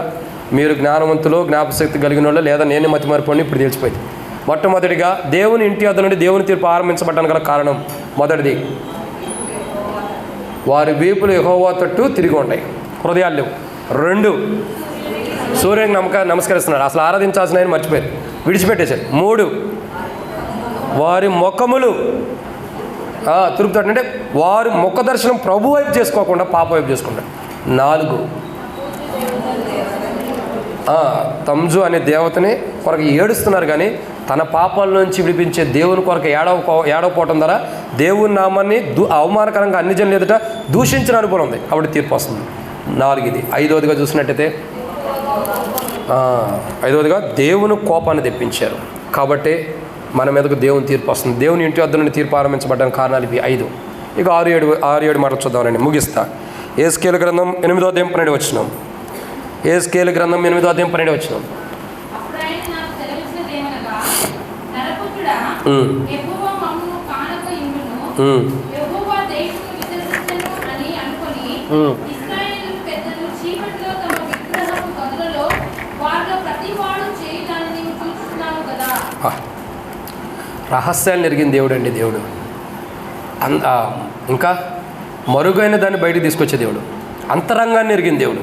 మీరు జ్ఞానవంతులు, జ్ఞాపశక్తి కలిగిన వాళ్ళు, లేదా నేనే మతి మరిపోండి, ఇప్పుడు తెలిసిపోయింది. మొట్టమొదటిగా దేవుని ఇంటి వద్ద నుండి దేవుని తీర్పు ఆరంభించబడడానికి గల కారణం మొదటిది, వారి వీపులు యెహోవా తట్టు తిరిగి ఉన్నాయి, హృదయాలు లేవు. 2, సూర్యునికి నమస్కరిస్తున్నాడు, అసలు ఆరాధించాల్సిన ఆయన మర్చిపోయారు, విడిచిపెట్టేశారు. 3, వారి ముఖములు తిరుగుతాడు, అంటే వారి ముఖ దర్శనం ప్రభు వైపు చేసుకోకుండా పాప వైపు చేసుకుంటారు. 4, తంజు అనే దేవతని కొరకు ఏడుస్తున్నారు, కానీ తన పాపాల నుంచి విడిపించే దేవుని కొరకు ఏడవపోవటం ద్వారా దేవుని నామాన్ని అవమానకరంగా అన్ని జనులు ఎదుట దూషించిన అనుభవం ఉంది. కాబట్టి తీర్పు వస్తుంది. 4 ఇది. 5వదిగా చూసినట్టయితే, 5వదిగా దేవుని కోపాన్ని తెప్పించారు. కాబట్టి మన మీదకు దేవుని తీర్పు వస్తుంది. దేవుని ఇంటి వద్ద నుండి తీర్పు ఆరంభించబడ్డానికి కారణాలు ఇవి 5. ఇక 6-7 మాటలు చూద్దామండి, ముగిస్తా. యేస్కేలు గ్రంథం 8వ అధ్యాయం 12వ వచనం. యేస్కేలు గ్రంథం 8వ అధ్యాయం 12వ వచనం. రహస్యాన్ని ఎరిగిన దేవుడు అండి దేవుడు. ఇంకా మరుగైన దాన్ని బయటికి తీసుకొచ్చే దేవుడు, అంతరంగాన్ని ఎరిగిన దేవుడు,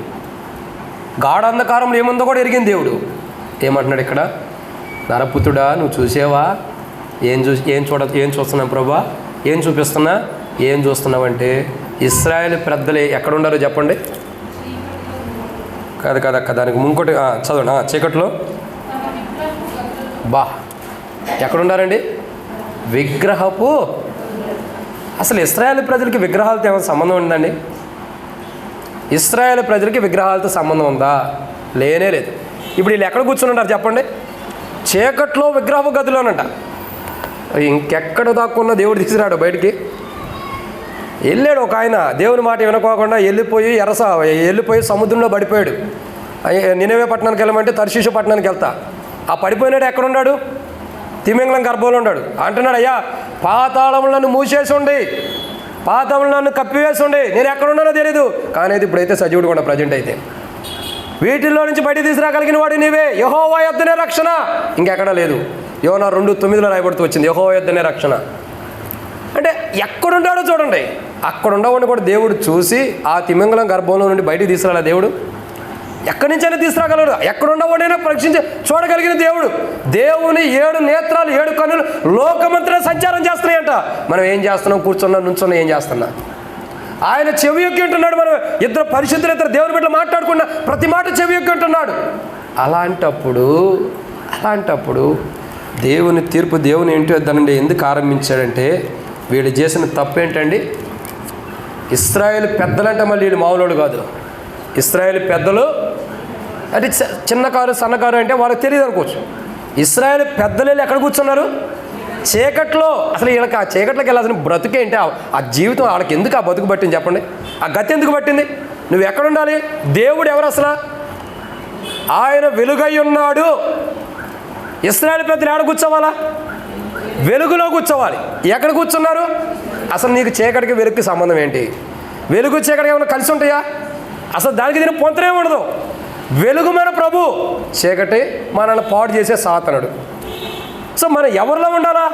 గాఢాంధకారంలో ఏముందో కూడా ఎరిగిన దేవుడు. ఏమంటున్నాడు ఇక్కడ? నరపుత్రుడా, నువ్వు చూసావా? ఏం చూస్తున్నావు ప్రభా? ఏం చూపిస్తున్నా? ఏం చూస్తున్నావంటే, ఇశ్రాయేలు పెద్దలు ఎక్కడుండారో చెప్పండి. కదా దానికి ముంకోటి చదవండి. చీకట్లో ఎక్కడున్నారండి? విగ్రహపు. అసలు ఇశ్రాయేలు ప్రజలకి విగ్రహాలతో ఏమైనా సంబంధం ఉందండి? ఇశ్రాయేలు ప్రజలకి విగ్రహాలతో సంబంధం ఉందా? లేనే లేదు. ఇప్పుడు వీళ్ళు ఎక్కడ కూర్చుని ఉంటారు చెప్పండి? చీకట్లో విగ్రహపు గదిలోనంట. ఇంకెక్కడ దాక్కున్న దేవుడు తీసుకురాడు బయటికి. వెళ్ళాడు ఒక ఆయన, దేవుని మాట వినుకోకుండా వెళ్ళిపోయి సముద్రంలో పడిపోయాడు. నినవే పట్టణానికి వెళ్ళమంటే తర్షీషు పట్టణానికి వెళ్తా. ఆ పడిపోయినాడు ఎక్కడున్నాడు? తిమింగలం గర్భంలో ఉన్నాడు. అంటున్నాడు, అయ్యా పాతాళంలో నన్ను మూసేసి ఉండి, పాతాళంలో నన్ను కప్పివేసి ఉండి, నేను ఎక్కడున్నానో తెలీదు, కానీ అయితే ఇప్పుడైతే సజీవుడు కూడా ప్రజెంట్ అయితే వీటిల్లో నుంచి బయట తీసుకురాగలిగిన వాడు నీవే, యెహోవా యొద్దనే రక్షణ, ఇంకెక్కడా లేదు. యోనా 2:9 రాయబడుతూ వచ్చింది, యెహోవా యొద్దనే రక్షణ. అంటే ఎక్కడుంటాడో చూడండి, అక్కడ ఉండవని కూడా దేవుడు చూసి ఆ తిమింగలం గర్భంలో నుండి బయటికి తీసుకురాలే దేవుడు. ఎక్కడి నుంచైనా తీసుకురాగలడు. ఎక్కడున్నవాడైనా పరీక్షించి చూడగలిగిన దేవుడు. దేవుని 7 నేత్రాలు 7 కన్నులు లోకమంతా సంచారం చేస్తున్నాయంట. మనం ఏం చేస్తున్నాం? కూర్చున్నాం, నుంచున్నాం, ఏం చేస్తున్నాం? ఆయన చెవి యొక్కి ఉంటున్నాడు. మనం ఇద్దరు పరిశుద్ధులు, ఇద్దరు దేవుని బిడ్డలు మాట్లాడుకున్న ప్రతి మాట చెవి యొక్కి ఉంటున్నాడు. అలాంటప్పుడు దేవుని తీర్పు, దేవుని ఏంటో దాన్ని ఎందుకు ఆరంభించాడంటే, వీళ్ళు చేసిన తప్పు ఏంటండి? ఇశ్రాయేలు పెద్దలంటే మళ్ళీ వీళ్ళు మామూలు కాదు. ఇశ్రాయేలు పెద్దలు అంటే చిన్నకారు సన్నకారు అంటే వాళ్ళకి తెలియదు అనుకోవచ్చు. ఇశ్రాయేలు పెద్దలు వెళ్ళి ఎక్కడ కూర్చున్నారు? చీకట్లో. అసలు వీళ్ళకి ఆ చీకట్లోకి వెళ్ళాల్సిన బ్రతుకేంటి? ఆ జీవితం వాళ్ళకి ఎందుకు ఆ బతుకు పట్టింది చెప్పండి? ఆ గతి ఎందుకు పట్టింది? నువ్వు ఎక్కడ ఉండాలి? దేవుడు ఎవరు అసలు? ఆయన వెలుగై ఉన్నాడు. ఇశ్రాయేలు పెద్దలు ఎక్కడ కూర్చోవాలా? వెలుగులో కూర్చోవాలి. ఎక్కడ కూర్చున్నారు? అసలు నీకు చీకటికి వెలుగుకి సంబంధం ఏంటి? వెలుగు చీకటికి ఏమైనా కలిసి ఉంటాయా? అసలు దానికి దీనికి పొంతనే ఉండదు. వెలుగు మన ప్రభు, చీకటి మనల్ని పాడు చేసే సాతనుడు. సో మనం ఎవరిలో ఉండాలా?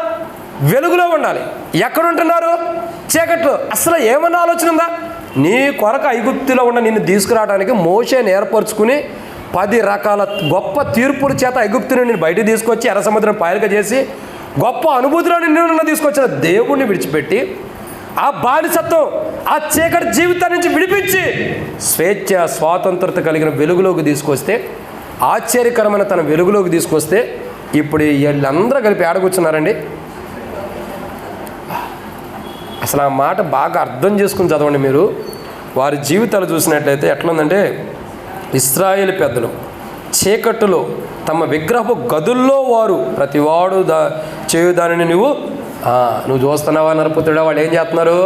వెలుగులో ఉండాలి. ఎక్కడ ఉంటున్నారు? చీకట్లో. అసలు ఏమన్నా ఆలోచన ఉందా? నీ కొరకు ఐగుప్తులో ఉన్న నిన్ను తీసుకురావడానికి మోషేని ఏర్పరచుకుని 10 రకాల గొప్ప తీర్పుల చేత ఐగుప్తుని నేను బయటకు తీసుకొచ్చి ఎర్ర సముద్రం పాయలుగా చేసి గొప్ప అనుభూతిలో నిన్ను తీసుకొచ్చిన దేవుణ్ణి విడిచిపెట్టి ఆ బానిసత్వం, ఆ చీకటి జీవితాన్ని నుంచి విడిపించి స్వేచ్ఛ, స్వాతంత్రత కలిగిన వెలుగులోకి తీసుకొస్తే, ఆశ్చర్యకరమైన తన వెలుగులోకి తీసుకొస్తే, ఇప్పుడు వీళ్ళందరూ కలిపి ఏడగొచ్చున్నారండి. అసలు ఆ మాట బాగా అర్థం చేసుకుని చదవండి మీరు. వారి జీవితాలు చూసినట్లయితే ఎట్లుందంటే, ఇశ్రాయేలు పెద్దలు చీకట్టులో తమ విగ్రహపు గదుల్లో వారు ప్రతివాడు చేయు దానిని నువ్వు చూస్తున్నావా నరపుత్రుడా? వాళ్ళు ఏం చేస్తున్నారు?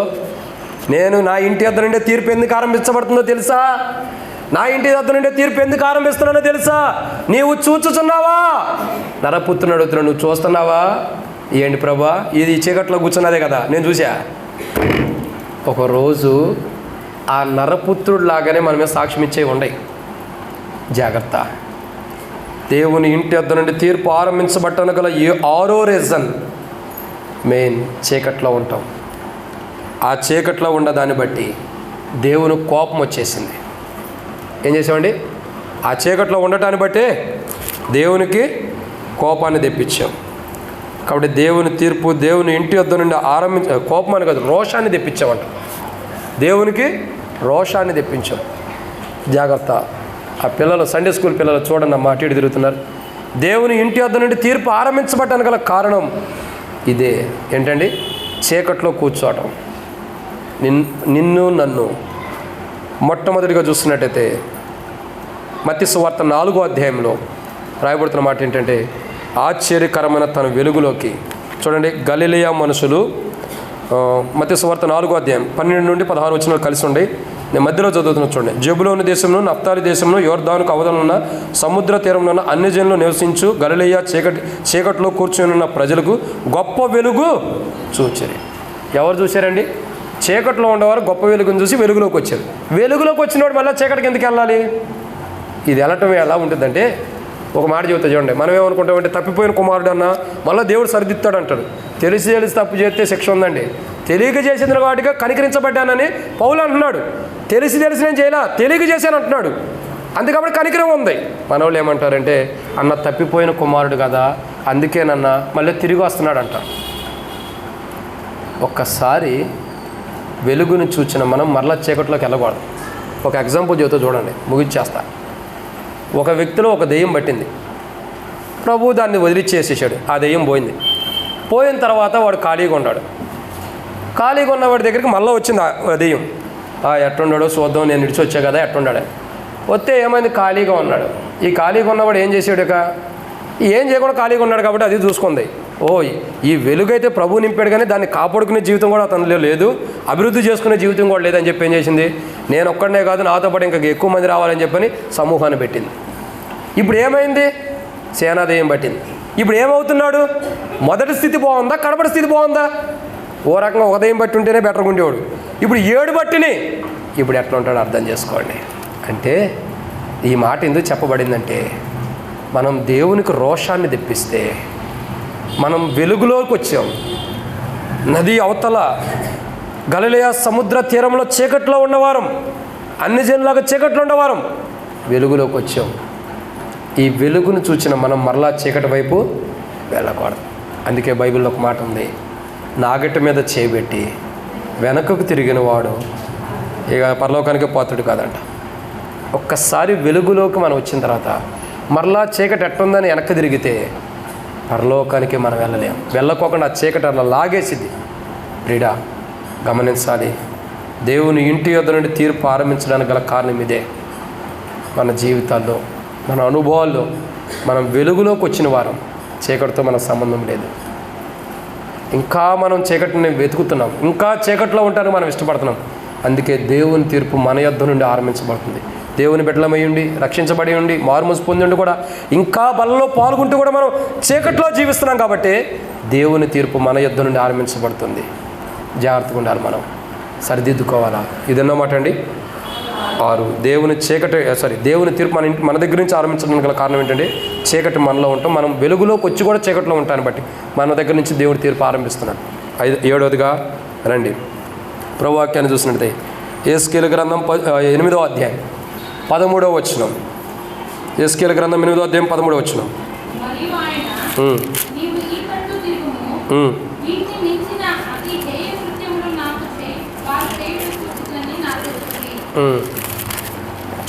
నేను నా ఇంటి వద్ద నుండే తీర్పు ఎందుకు ఆరంభించబడుతుందో తెలుసా? నా ఇంటి వద్ద నుండే తీర్పు ఎందుకు ఆరంభిస్తున్నానో తెలుసా? నీవు చూచుచున్నావా? నరపుత్రుని అడుగుతున్నాడు, నువ్వు చూస్తున్నావా? ఏంటి ప్రభా, ఇది చీకట్లో కూర్చున్నదే కదా, నేను చూసా. ఒకరోజు ఆ నరపుత్రుడు లాగానే మన మీద సాక్ష్యం ఇచ్చేవి ఉండయి. జాగ్రత్త. దేవుని ఇంటి వద్ద నుండి తీర్పు ఆరంభించబట్టను గల 6వ రీజన్ మెయిన్ చీకట్లో ఉంటాం. ఆ చీకట్లో ఉన్న దాన్ని బట్టి దేవుని కోపం వచ్చేసింది. ఏం చేసామండి? ఆ చీకట్లో ఉండటాన్ని బట్టే దేవునికి కోపాన్ని తెప్పించాం. కాబట్టి దేవుని తీర్పు, దేవుని ఇంటి వద్ద నుండి కోపమాన్ని కాదు, రోషాన్ని తెప్పించామంట. దేవునికి రోషాన్ని తెప్పించాం. జాగ్రత్త. ఆ పిల్లలు, సండే స్కూల్ పిల్లలు చూడండి, అమ్మ అటు ఇటు తిరుగుతున్నారు. దేవుని ఇంటి వద్ద నుండి తీర్పు ఆరంభించబడటానికి గల కారణం ఇదే. ఏంటండి? చీకట్లో కూర్చోవటం. నిన్ను నన్ను మొట్టమొదటిగా చూస్తున్నట్టయితే మత్తయి సువార్త 4వ అధ్యాయంలో రాయబడుతున్న మాట ఏంటంటే, ఆశ్చర్యకరమైన తన వెలుగులోకి. చూడండి, గలిలయ మనుషులు, మత్తయి సువార్త 4వ అధ్యాయం 12 నుండి 16 వచనాలు కలిసి ఉండి నేను మధ్యలో చదువుతున్నా. చూడండి, జెబులోను దేశంలో, నఫ్తాలి దేశంలో, యోర్దానుకు అవతలనున్న సముద్ర తీరంలో ఉన్న అన్ని జనులు నివసించు గలిలయ చీకట్లో కూర్చొని ఉన్న ప్రజలకు గొప్ప వెలుగు చూచారు. ఎవరు చూశారండి? చీకట్లో ఉండేవారు గొప్ప వెలుగును చూసి వెలుగులోకి వచ్చారు. వెలుగులోకి వచ్చినవాడు మళ్ళీ చీకటికి ఎందుకు వెళ్ళాలి? ఇది వెళ్ళటం ఎలా ఉంటుందంటే, ఒక మాట చెబుతా చూడండి. మనం ఏమనుకుంటామంటే, తప్పిపోయిన కుమారుడు అన్న మళ్ళీ దేవుడు సరిదిద్దాడు అంటాడు. తెలిసి తప్పు చేస్తే శిక్ష ఉందండి. తెలియక చేసిన వాటిగా కనికరించబడ్డానని పౌలు అంటున్నాడు. తెలిసి నేను చేయలా, తెలియక చేశాను అంటున్నాడు. అందుకప్పుడు కనికరం ఉంది. మన వాళ్ళు ఏమంటారంటే, అన్న తప్పిపోయిన కుమారుడు కదా, అందుకేనన్నా మళ్ళీ తిరిగి వస్తున్నాడంట. ఒక్కసారి వెలుగును చూచిన మనం మరలా చీకట్లోకి వెళ్ళకూడదు. ఒక ఎగ్జాంపుల్ చెబుతూ చూడండి, ముగించేస్తా. ఒక వ్యక్తిలో ఒక దెయ్యం పట్టింది. ప్రభు దాన్ని వదిలిచ్చేసేసాడు. ఆ దెయ్యం పోయింది. పోయిన తర్వాత వాడు ఖాళీగా ఉన్నాడు. ఖాళీగా ఉన్నవాడి దగ్గరికి మళ్ళీ వచ్చింది ఆ దెయ్యం. ఎట్లున్నాడో చూద్దాం, నేను ఇడిచి వచ్చా కదా, ఎట్లున్నాడు. వస్తే ఏమైంది? ఖాళీగా ఉన్నాడు. ఈ ఖాళీగా ఉన్నవాడు ఏం చేసాడు? ఏం చేయకుండా ఖాళీగా ఉన్నాడు కాబట్టి అది చూసుకుంది. ఈ వెలుగైతే ప్రభు నింపాడు, కానీ దాన్ని కాపాడుకునే జీవితం కూడా అతనిలో లేదు, అభివృద్ధి చేసుకునే జీవితం కూడా లేదని చెప్పి ఏం చేసింది? నేను ఒక్కడనే కాదు, నాతో పాటు ఇంకా ఎక్కువ మంది రావాలని చెప్పని సమూహాన్ని పెట్టింది. ఇప్పుడు ఏమైంది? సేనాదయం పట్టింది. ఇప్పుడు ఏమవుతున్నాడు? మొదటి స్థితి బాగుందా, కడపటి స్థితి బాగుందా? ఓ రకంగా ఉదయం బట్టి ఉంటేనే బెటర్గా ఉండేవాడు. ఇప్పుడు 7 బట్టిని ఇప్పుడు ఎట్లా ఉంటాడో అర్థం చేసుకోండి. అంటే ఈ మాట ఎందుకు చెప్పబడిందంటే, మనం దేవునికి రోషాన్ని తెప్పిస్తే, మనం వెలుగులోకి వచ్చాం. నది అవతల గలిలయ సముద్ర తీరంలో చీకట్లో ఉన్నవారం, అన్ని జనులాగా చీకట్లో ఉండేవారం. వెలుగులోకి వచ్చాం. ఈ వెలుగును చూసిన మనం మరలా చీకటి వైపు వెళ్ళకూడదు. అందుకే బైబిల్లో ఒక మాట ఉంది, నాగటి మీద చేయబెట్టి వెనకకు తిరిగిన వాడు ఇక పరలోకానికి పాత్రుడు కాదంట. ఒక్కసారి వెలుగులోకి మనం వచ్చిన తర్వాత మరలా చీకటి ఎట్టుందని వెనక్కి తిరిగితే పరలోకానికి మనం వెళ్ళలేం. వెళ్ళకోకుండా ఆ చీకటి అలా లాగేసిద్ది. ప్రియుడా, గమనించాలి, దేవుని ఇంటి యొద్ద నుండి తీర్పు ఆరంభించడానికి గల కారణం ఇదే. మన జీవితాల్లో, మన అనుభవాల్లో మనం వెలుగులోకి వచ్చిన వారం, చీకటితో మన సంబంధం లేదు. ఇంకా మనం చీకటిని వెతుకుతున్నాం, ఇంకా చీకటిలో ఉంటానికి మనం ఇష్టపడుతున్నాం. అందుకే దేవుని తీర్పు మన యొద్ద నుండి ఆరంభించబడుతుంది. దేవుని బిడ్డలమై ఉండి, రక్షించబడి ఉండి, మారుమూసి పొంది ఉండి కూడా ఇంకా బలలో పాల్గొంటూ కూడా మనం చీకట్లో జీవిస్తున్నాం. కాబట్టి దేవుని తీర్పు మన యొద్ద నుండి ఆరంభించబడుతుంది. జాగ్రత్తగా ఉండాలి, మనం సరిదిద్దుకోవాలా. ఇదన్నమాట అండి 6. దేవుని తీర్పు మన దగ్గర నుంచి ఆరంభించడానికి గల కారణం ఏంటంటే చీకటి మనలో ఉంటాం. మనం వెలుగులోకి వచ్చి కూడా చీకటిలో ఉంటాను బట్టి మన దగ్గర నుంచి దేవుడి తీర్పు ఆరంభిస్తున్నాడు. 7వదిగా రండి, ప్రభువాక్యాన్ని చూసినట్లయితే యేస్కేలు గ్రంథం 8వ అధ్యాయం 13వ వచనం. యేస్కేలు గ్రంథం 8వ అధ్యాయం 13వ వచనం.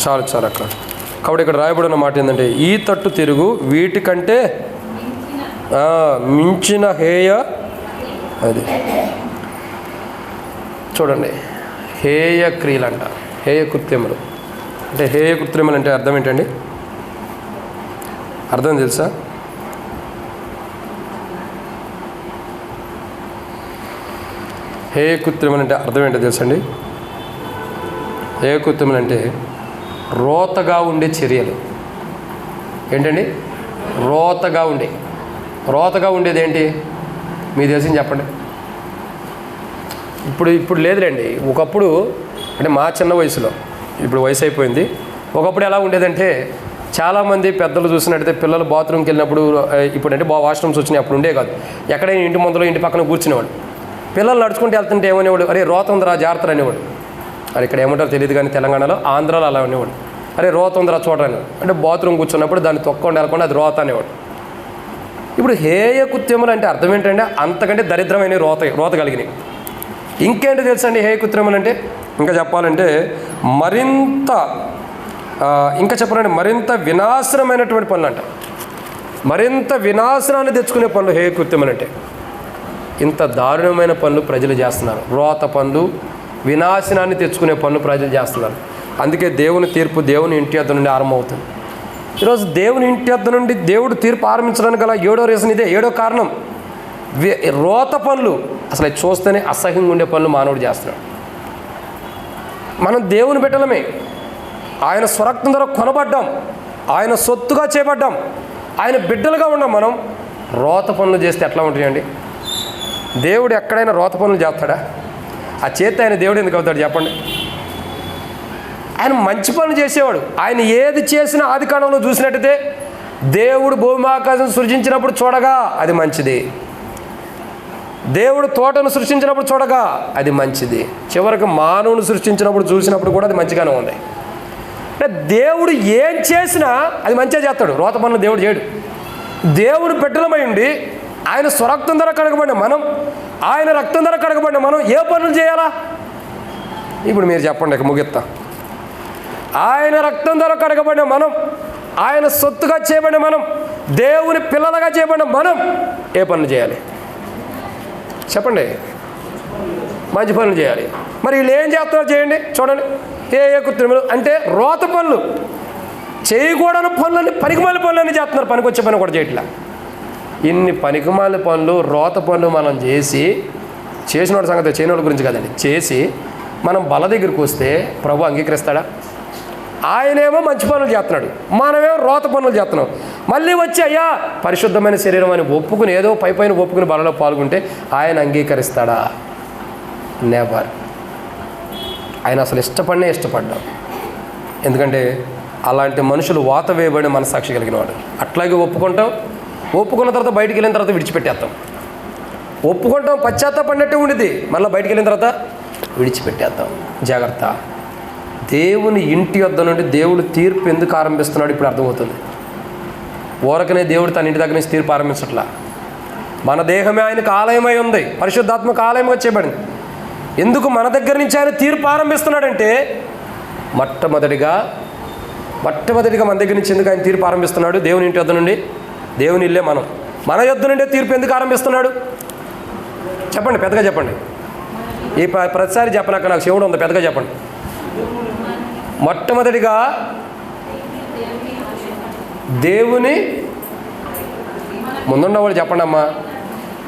చాలు అక్కడ. కాబట్టి ఇక్కడ రాయబడిన మాట ఏంటంటే, ఈ తట్టు తిరుగు వీటికంటే మించిన హేయ. అది చూడండి, హేయ క్రియలు అంట, హేయ కృత్యములు. అంటే హేయ కృత్యములు అంటే అర్థం ఏంటండి? అర్థం తెలుసా? హేయ కృత్యములు అంటే అర్థం ఏంటో తెలుసండి? హేయ కృత్యములు అంటే రోతగా ఉండే చర్యలు. ఏంటండి? రోతగా ఉండేది ఏంటి మీ తెలిసింది చెప్పండి. ఇప్పుడు లేదులేండి. ఒకప్పుడు అంటే మా చిన్న వయసులో, ఇప్పుడు వయసు అయిపోయింది. ఒకప్పుడు ఎలా ఉండేదంటే, చాలామంది పెద్దలు చూసినట్టయితే పిల్లలు బాత్రూమ్కి వెళ్ళినప్పుడు, ఇప్పుడంటే వాష్రూమ్స్ వచ్చినాయి, అప్పుడు ఉండే కాదు. ఎక్కడైనా ఇంటి ముందర ఇంటి పక్కన కూర్చునేవాడు. పిల్లలు నడుచుకుంటూ వెళ్తుంటే ఏమనేవాడు, అరే రోత ఉందిరా జాగ్రత్త అనేవాడు. అది ఇక్కడ ఏమంటారో తెలియదు కానీ తెలంగాణలో, ఆంధ్రాలో అలా అనేవాడు. అరే రోత ఉందిరా చూడరాని, అంటే బాత్రూమ్ కూర్చున్నప్పుడు దాన్ని తొక్కుండా వెళ్ళకుండా అది రోత అనేవాడు. ఇప్పుడు హేయ కృత్యములు అంటే అర్థం ఏంటంటే అంతకంటే దరిద్రమైన రోత కలిగినాయి. ఇంకేంటి తెలుసండి హేయ కృత్యములు అంటే? ఇంకా చెప్పాలంటే మరింత వినాశనమైనటువంటి పనులు అంట. మరింత వినాశనాన్ని తెచ్చుకునే పనులు హేయ కృత్యములు అంటే. ఇంత దారుణమైన పనులు ప్రజలు చేస్తున్నారు. రోత పనులు, వినాశనాన్ని తెచ్చుకునే పనులు ప్రజలు చేస్తున్నారు. అందుకే దేవుని తీర్పు దేవుని ఇంటి వద్ద నుండి ఆరంభమవుతుంది. ఈరోజు దేవుని ఇంటి వద్ద నుండి దేవుడు తీర్పు ఆరంభించడానికి గల 7వ రీజన్ ఇదే. 7వ కారణం రోత పనులు. అసలు చూస్తేనే అసహ్యంగా ఉండే పనులు మానవుడు చేస్తున్నాడు. మనం దేవుని బిడ్డలమే, ఆయన స్వరక్తం ద్వారా కొనబడ్డాం, ఆయన సొత్తుగా చేపడ్డాం, ఆయన బిడ్డలుగా ఉన్నాం. మనం రోత పనులు చేస్తే ఎట్లా ఉంటాయండి? దేవుడు ఎక్కడైనా రోత పనులు చేస్తాడా? ఆ చేతి ఆయన దేవుడు ఎందుకు అవుతాడు చెప్పండి? ఆయన మంచి పనులు చేసేవాడు. ఆయన ఏది చేసినా ఆది కాండంలో చూసినట్టయితే దేవుడు భూమి ఆకాశం సృష్టించినప్పుడు చూడగా అది మంచిది, దేవుడు తోటను సృష్టించినప్పుడు చూడగా అది మంచిది, చివరికి మానవుని సృష్టించినప్పుడు చూసినప్పుడు కూడా అది మంచిగానే ఉంది. అంటే దేవుడు ఏం చేసినా అది మంచిగా చేస్తాడు. రోత పనులు దేవుడు చేయడు. దేవుడు బిడ్డలమై ఉండి ఆయన స్వరక్తం ద్వారా కడగబడిన మనం, ఆయన రక్తం ద్వారా కడగబడిన మనం ఏ పనులు చేయాలా? ఇప్పుడు మీరు చెప్పండి, ఇక ముగిస్తా. ఆయన రక్తం ద్వారా కడగబడిన మనం, ఆయన సొత్తుగా చేయబడిన మనం, దేవుని పిల్లలుగా చేయబడిన మనం ఏ పనులు చేయాలి చెప్పండి? మంచి పనులు చేయాలి. మరి వీళ్ళు ఏం చేస్తున్నారో చేయండి. చూడండి, ఏ కృత్రిమలు అంటే రోత పనులు, చేయకూడని పనులని, పనికిమాల పనులన్నీ చేస్తున్నారు. పనికొచ్చే పని కూడా చేయట్లా. ఇన్ని పనికిమాల పనులు, రోత పనులు మనం చేసినోడి సంగతి, చేయనోడి గురించి కదండి, చేసి మనం బల దగ్గరికి వస్తే ప్రభు అంగీకరిస్తాడా? ఆయనేమో మంచి పనులు చేస్తున్నాడు, మనమేమో రోత పనులు చేస్తున్నాం. మళ్ళీ వచ్చి అయ్యా పరిశుద్ధమైన శరీరం అని ఒప్పుకుని, ఏదో పైన ఒప్పుకుని బలలో పాల్గొంటే ఆయన అంగీకరిస్తాడా? నెవర్. ఆయన అసలు ఇష్టపడ్డాం. ఎందుకంటే అలాంటి మనుషులు వాత వేయబడి మనసాక్షి కలిగిన వాడు. అట్లాగే ఒప్పుకున్న తర్వాత బయటికి వెళ్ళిన తర్వాత విడిచిపెట్టేస్తాం. ఒప్పుకుంటాం, పశ్చాత్తాపడినట్టే ఉండిద్ది, మళ్ళీ బయటికి వెళ్ళిన తర్వాత విడిచిపెట్టేద్దాం. జాగ్రత్త. దేవుని ఇంటి వద్ద నుండి దేవుడు తీర్పు ఎందుకు ఆరంభిస్తున్నాడు ఇప్పుడు అర్థమవుతుంది. ఊరకనే దేవుడు తన ఇంటి దగ్గర నుంచి తీర్పు ఆరంభించట్లా. మన దేహమే ఆయనకు ఆలయమై ఉంది, పరిశుద్ధాత్మక ఆలయంగా చేయబడింది. ఎందుకు మన దగ్గర నుంచి ఆయన తీర్పు ఆరంభిస్తున్నాడంటే మొట్టమొదటిగా మన దగ్గర నుంచి ఎందుకు ఆయన తీర్పు ఆరంభిస్తున్నాడు? దేవుని ఇంటి వద్ద నుండి, దేవుని ఇల్లే మన యొద్ద నుండే తీర్పు ఎందుకు ఆరంభిస్తున్నాడు? చెప్పండి, పెద్దగా చెప్పండి. ఈ ప్రతిసారి చెప్పనాక నాకు శివుడు ఉంది, పెద్దగా చెప్పండి. మొట్టమొదటిగా దేవుని ముందుండవాళ్ళు చెప్పండి అమ్మా,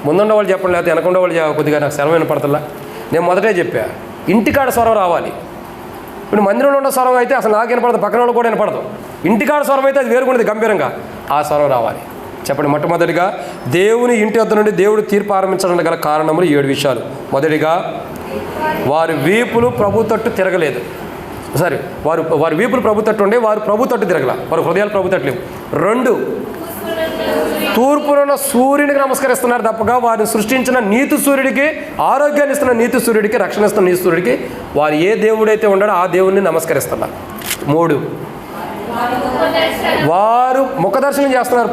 ముందుండవాళ్ళు చెప్పండి, లేకపోతే వెనకుండవాళ్ళు కొద్దిగా నాకు సెలవు వినపడతలా. నేను మొదటే చెప్పా, ఇంటికాడ స్వరం రావాలి. ఇప్పుడు మందిరంలో ఉన్న స్వరం అయితే అసలు నాకు వినపడదు, పక్కన వాళ్ళు కూడా వినపడదు. ఇంటికాడ స్వరం అయితే అది వేరుకునేది గంభీరంగా, ఆ స్వరం రావాలి. చెప్పండి. మొట్టమొదటిగా దేవుని ఇంటి వద్ద నుండి దేవుడు తీర్పు ఆరంభించడానికి గల కారణములు 7 విషయాలు. మొదటిగా, వారి వీపులు ప్రభు తట్టు తిరగలేదు. వారి వీపులు ప్రభు తట్టు ఉండే, వారు ప్రభు తట్టు తిరగల, వారి హృదయాలు ప్రభు తట్టు లేవు. 2, తూర్పునున్న సూర్యునికి నమస్కరిస్తున్నారు తప్పగా వారిని సృష్టించిన నీతి సూర్యుడికి, ఆరోగ్యాన్ని ఇస్తున్న నీతి సూర్యుడికి, రక్షణ ఇస్తున్న నీతి సూర్యుడికి, వారు ఏ దేవుడైతే ఉన్నాడో ఆ దేవుడిని నమస్కరిస్తున్నారు. 3, వారు ముఖదర్శనం చేస్తున్నారు.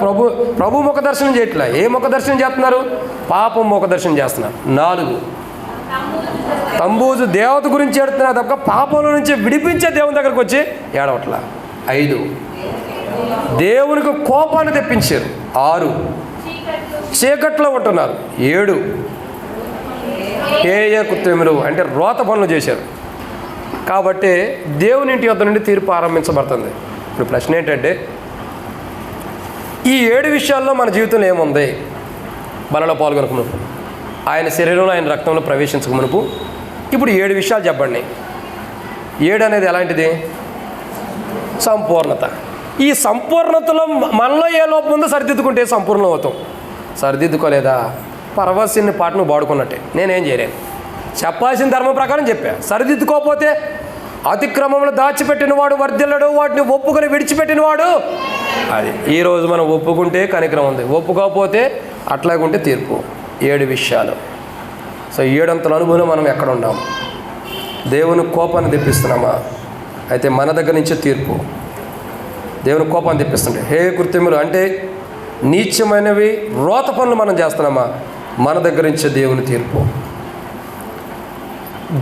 ప్రభు ముఖదర్శనం చేయట్లే. ఏ ముఖదర్శనం చేస్తున్నారు? పాపం ముఖదర్శనం చేస్తున్నారు. 4, తంబూజు దేవత గురించి ఏడుతున్నారు తప్ప పాపంలో నుంచి విడిపించే దేవుని దగ్గరకు వచ్చి ఏడవట్లా. 5, దేవునికి కోపాన్ని తెప్పించారు. 6, చీకట్లో ఉంటున్నారు. 7, కృత్యములు అంటే రోత పనులు చేశారు. కాబట్టి దేవుని ఇంటి వద్ద నుండి తీర్పు ఆరంభించబడుతుంది. ఇప్పుడు ప్రశ్న ఏంటంటే, ఈ 7 విషయాల్లో మన జీవితంలో ఏముంది? బలలో పాల్గొనక మునుపు, ఆయన శరీరంలో ఆయన రక్తంలో ప్రవేశించక మునుపు ఇప్పుడు 7 విషయాలు చెప్పండి. 7 అనేది ఎలాంటిది? సంపూర్ణత. ఈ సంపూర్ణతలో మనలో ఏ లోపం ఉందో సరిదిద్దుకుంటే సంపూర్ణం అవుతాం. సరిదిద్దుకోలేదా పరవశిని పాట నువ్వు వాడుకున్నట్టే. నేనేం చేయలేను, చెప్పాల్సిన ధర్మం ప్రకారం చెప్పా. సరిదిద్దుకోకపోతే అతిక్రమంలో దాచిపెట్టినవాడు వర్ధిల్లడు, వాటిని ఒప్పుకొని విడిచిపెట్టినవాడు. అది ఈరోజు మనం ఒప్పుకుంటే కనికరం ఉంది, ఒప్పుకోకపోతే అట్లాగుంటే తీర్పు. 7 విషయాలు. సో 7 అంతల అనుభవం మనం ఎక్కడ ఉన్నాము? దేవుని కోపాన్ని తెప్పిస్తున్నామా? అయితే మన దగ్గర నుంచి తీర్పు. దేవుని కోపాన్ని తెప్పిస్తుంటే హే కృత్యములు అంటే నీచమైనవి, రోత పనులు మనం చేస్తున్నామా? మన దగ్గర నుంచే దేవుని తీర్పు.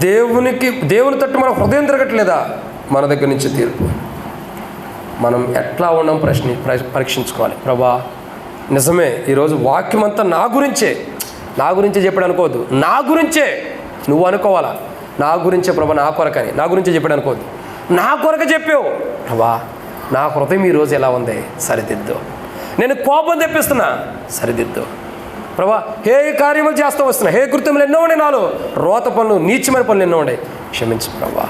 దేవుని తట్టు మన హృదయం తిరగట్లేదా? మన దగ్గర నుంచి తీర్పు. మనం ఎట్లా ఉన్నాం పరీక్షించుకోవాలి. ప్రభా నిజమే, ఈరోజు వాక్యం అంతా నా గురించే చెప్పాడు అనుకోవద్దు. నా గురించే నువ్వు అనుకోవాలా. నా గురించే ప్రభా, నా కొరకని నా గురించే చెప్పాడు అనుకోవద్దు. నా కొరక చెప్పావు ప్రభా, నా హృదయం ఈరోజు ఎలా ఉంది, సరిదిద్దు. నేను కోపం తెప్పిస్తున్నా, సరిదిద్దు ప్రభా. హే కార్యములు చేస్తూ వస్తున్నా, హే కృత్యములు ఎన్నో ఉన్నాయి నాలో, రోత పనులు, నీచమైన పనులు ఎన్నో ఉన్నాయి. క్షమించు ప్రభా,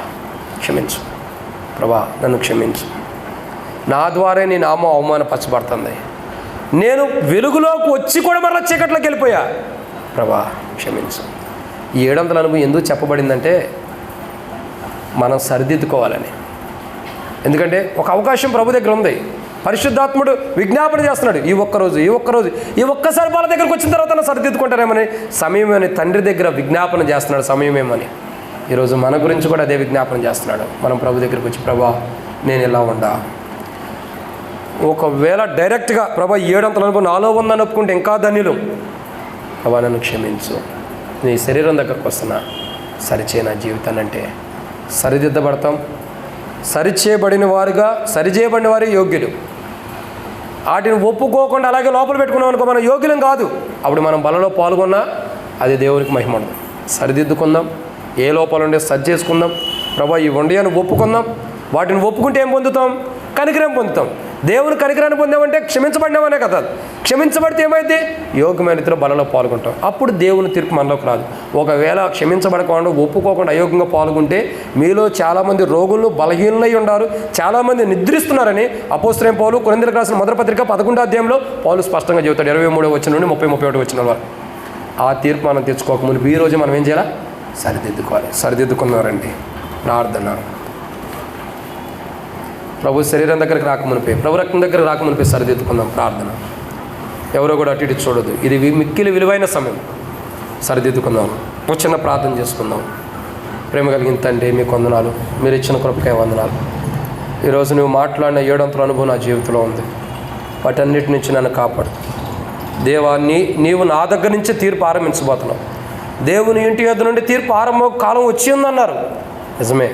క్షమించు ప్రభా, నన్ను క్షమించు. నా ద్వారా నీ నామం అవమానపరచబడుతుంది. నేను వెలుగులోకి వచ్చి కూడా మరలా చీకట్లోకి వెళ్ళిపోయా. ప్రభా క్షమించు. ఈ 700 అనుభవం ఎందుకు చెప్పబడిందంటే మనం సరిదిద్దుకోవాలని. ఎందుకంటే ఒక అవకాశం ప్రభు దగ్గర ఉంది. పరిశుద్ధాత్ముడు విజ్ఞాపన చేస్తున్నాడు, ఈ ఒక్కసారి వాళ్ళ దగ్గరకు వచ్చిన తర్వాత సరిదిద్దుకుంటారేమని. సమయమని తండ్రి దగ్గర విజ్ఞాపన చేస్తున్నాడు, సమయమేమని. ఈరోజు మన గురించి కూడా అదే విజ్ఞాపన చేస్తున్నాడు. మనం ప్రభు దగ్గరికి వచ్చి ప్రభా నేను ఇలా ఉండా. ఒకవేళ డైరెక్ట్గా ప్రభా 700 అనుభవం నాలో ఉందని ఒప్పుకుంటే ఇంకా ధన్యులు. ప్రభా నన్ను క్షమించు, నీ శరీరం దగ్గరకు వస్తున్నా, సరిచేయ నా జీవితాన్ని అంటే సరిదిద్దబడతాం. సరిచేయబడిన వారి యోగ్యులు. వాటిని ఒప్పుకోకుండా అలాగే లోపల పెట్టుకున్నాం అనుకో, మనం యోగ్యులం కాదు. అప్పుడు మనం బలలో పాల్గొన్నా అది దేవునికి మహిమ ఉండదు. సరిదిద్దుకుందాం, ఏ లోపాలు ఉండే సరి చేసుకుందాం. ప్రభా ఈ వండియాన్ని ఒప్పుకుందాం. వాటిని ఒప్పుకుంటే ఏం పొందుతాం? కనికరం పొందుతాం. దేవుని కనికరాన్ని పొందామంటే క్షమించబడినామనే కదా. క్షమించబడితే ఏమైంది? యోగ్యమైన రీతిలో బలలో పాల్గొంటాం. అప్పుడు దేవుని తీర్పు మనలోకి రాదు. ఒకవేళ క్షమించబడకుండా ఒప్పుకోకుండా అయోగ్యంగా పాల్గొంటే మీలో చాలామంది రోగులు బలహీనలై ఉన్నారు, చాలామంది నిద్రిస్తున్నారని అపోస్తలుడైన పౌలు కొరింథీయులకు రాసిన మొదటి పత్రిక 11వ అధ్యాయంలో పౌలు స్పష్టంగా చెబుతాడు. 23వ వచనం నుండి 30-31 వచనం వరకు. ఆ తీర్పు మనం తెచ్చుకోకముందు ఈ రోజు మనం ఏం చేయాలి? సరిదిద్దుకోవాలి. సరిదిద్దుకున్నారండి. ప్రార్థన. ప్రభు శరీరం దగ్గరికి రాకమునిపే, ప్రభు రక్తం దగ్గరికి రాకమునిపే సరిదిద్దుకుందాం. ప్రార్థన. ఎవరో కూడా అటు ఇటు చూడదు. ఇది మిక్కిలి విలువైన సమయం. సరిదిద్దుకుందాం. చిన్న ప్రార్థన చేసుకుందాం. ప్రేమ కలిగిన తండ్రి మీకు వందనాలు, మీరు ఇచ్చిన కృపకే వందనాలు. ఈరోజు నువ్వు మాట్లాడిన 7 అనుభవం నా జీవితంలో ఉంది. వాటన్నిటి నుంచి నన్ను కాపాడు దేవా. నీవు నా దగ్గర నుంచి తీర్పు ఆరంభించబోతున్నావు. దేవుని ఇంటి యొద్ద నుండి తీర్పు ఆరంభ కాలం వచ్చి ఉందన్నారు. నిజమే,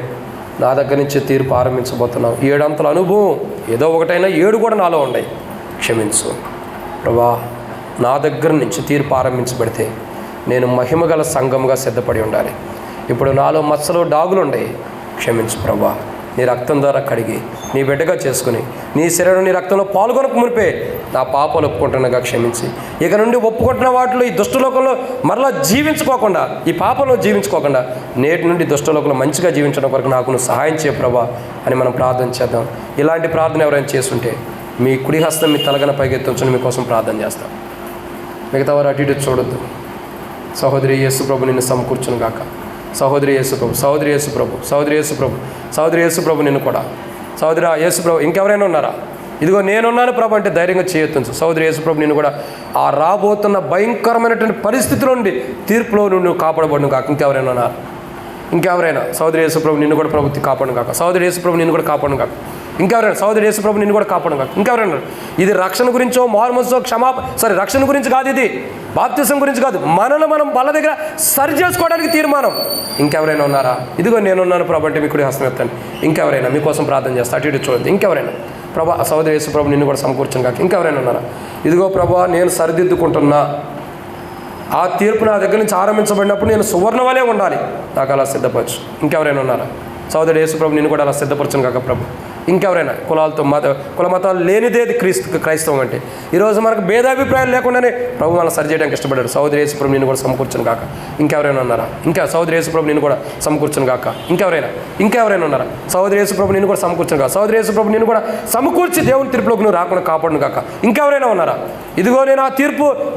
నా దగ్గర నుంచి తీర్పు ఆరంభించబోతున్నావు. 7 అనుభవం ఏదో ఒకటైనా 7 కూడా నాలో ఉన్నాయి. క్షమించు ప్రభా. నా దగ్గర నుంచి తీర్పు ఆరంభించబడితే నేను మహిమగల సంఘముగా సిద్ధపడి ఉండాలి. ఇప్పుడు నాలో మచ్చలు డాగులు ఉన్నాయి. క్షమించు ప్రభా. నీ రక్తం ద్వారా కడిగి నీ బిడ్డగా చేసుకుని నీ శరీరం నీ రక్తంలో పాల్గొనక మునిపే నా పాపాలు ఒప్పుకుంటున్నగా క్షమించి ఇక నుండి ఒప్పుకుంటున్న వాటిలో ఈ దుష్టలోకంలో మరలా జీవించుకోకుండా, ఈ పాపంలో జీవించుకోకుండా నేటి నుండి దుష్టలోకంలో మంచిగా జీవించడం కొరకు నాకు నువ్వు సహాయం చేయ ప్రభా అని మనం ప్రార్థన చేద్దాం. ఇలాంటి ప్రార్థన ఎవరైనా చేస్తుంటే మీ కుడి హస్తం మీ తలగన పైకెత్తుంచుని మీకోసం ప్రార్థన చేస్తాం. మిగతా వారు అటు ఇటు చూడొద్దు. సహోదరి యేసు ప్రభు నిన్ను సమకూర్చును గాక. సహోదరి యేసు ప్రభు, సహోదరి యేసు ప్రభు, సహోదరి యేసు ప్రభు, సహోదరి యేసు ప్రభు నిన్ను కూడా. సహోదరి యేసు ప్రభు, ఇంకెవరైనా ఉన్నారా? ఇదిగో నేనున్నాను ప్రభు అంటే ధైర్యంగా చేయొచ్చు. సహోదరి యేసు ప్రభు నిన్ను కూడా ఆ రాబోతున్న భయంకరమైనటువంటి పరిస్థితుల నుండి తీర్పులో నుండి కాపాడబడును కాక. ఇంకెవరైనా ఉన్నారా? ఇంకెవరైనా? సహోదరి యేసు ప్రభు నిన్ను కూడా ప్రభుత్వం కాపాడును కాక. సహోదరి యేసు ప్రభు నిన్ను కూడా కాపాడును కాక. ఇంకెవరైనా? సహోదరి యేసు ప్రభు నిన్ను కూడా కాపాడును కాక. ఇంకెవరైనా? ఇది రక్షణ గురించో మారుమనసో రక్షణ గురించి కాదు, ఇది బాప్తిసం గురించి కాదు. మనల్ని మనం వాళ్ళ దగ్గర సరి చేసుకోవడానికి తీర్మానం. ఇంకెవరైనా ఉన్నారా? ఇదిగో నేనున్నాను ప్రభు అంటే మీ కుడి హస్తం ఎత్తండి. ఇంకెవరైనా? మీకోసం ప్రార్థన చేస్తా. అటు ఇటు చూడండి. ఇంకెవరైనా? ప్రభా, సహోదరి యేసు ప్రభు నిన్ను కూడా సమకూర్చను కాక. ఇంకెవరైనా ఉన్నారా? ఇదిగో ప్రభా, నేను సరిదిద్దుకుంటున్నా. ఆ తీర్పు నా దగ్గర నుంచి ఆరంభించబడినప్పుడు నేను సువర్ణ వలె ఉండాలి. నాకు అలా సిద్ధపరచు. ఇంకెవరైనా ఉన్నారా? సహోదరి యేసు ప్రభు నిన్ను కూడా అలా సిద్ధపరచను కాక ప్రభు. ఇంకెవరైనా? కుల మతాలు లేనిదేది క్రైస్తవం అంటే. ఈరోజు మనకు భేదాభిప్రాయాలు లేకుండానే ప్రభు మనం సరి చేయడానికి ఇష్టపడ్డాడు. సహోదరి యేసు ప్రభు నిన్ను కూడా సమకూర్చను కాక. ఇంకెవరైనా ఉన్నారా? ఇంకా సహోదరి యేసు ప్రభు నిన్ను కూడా సమకూర్చను కాక. ఇంకెవరైనా ఉన్నారా? సహోదరి యేసు ప్రభు నిన్ను కూడా సమకూర్చను కాక. సహోదరి యేసు ప్రభు నిన్ను కూడా సమకూర్చి దేవుని తీర్పులోకి నువ్వు రాకుండా కాపాడును కాక. ఇంకెవరైనా ఉన్నారా? ఇదిగో నేను ఆ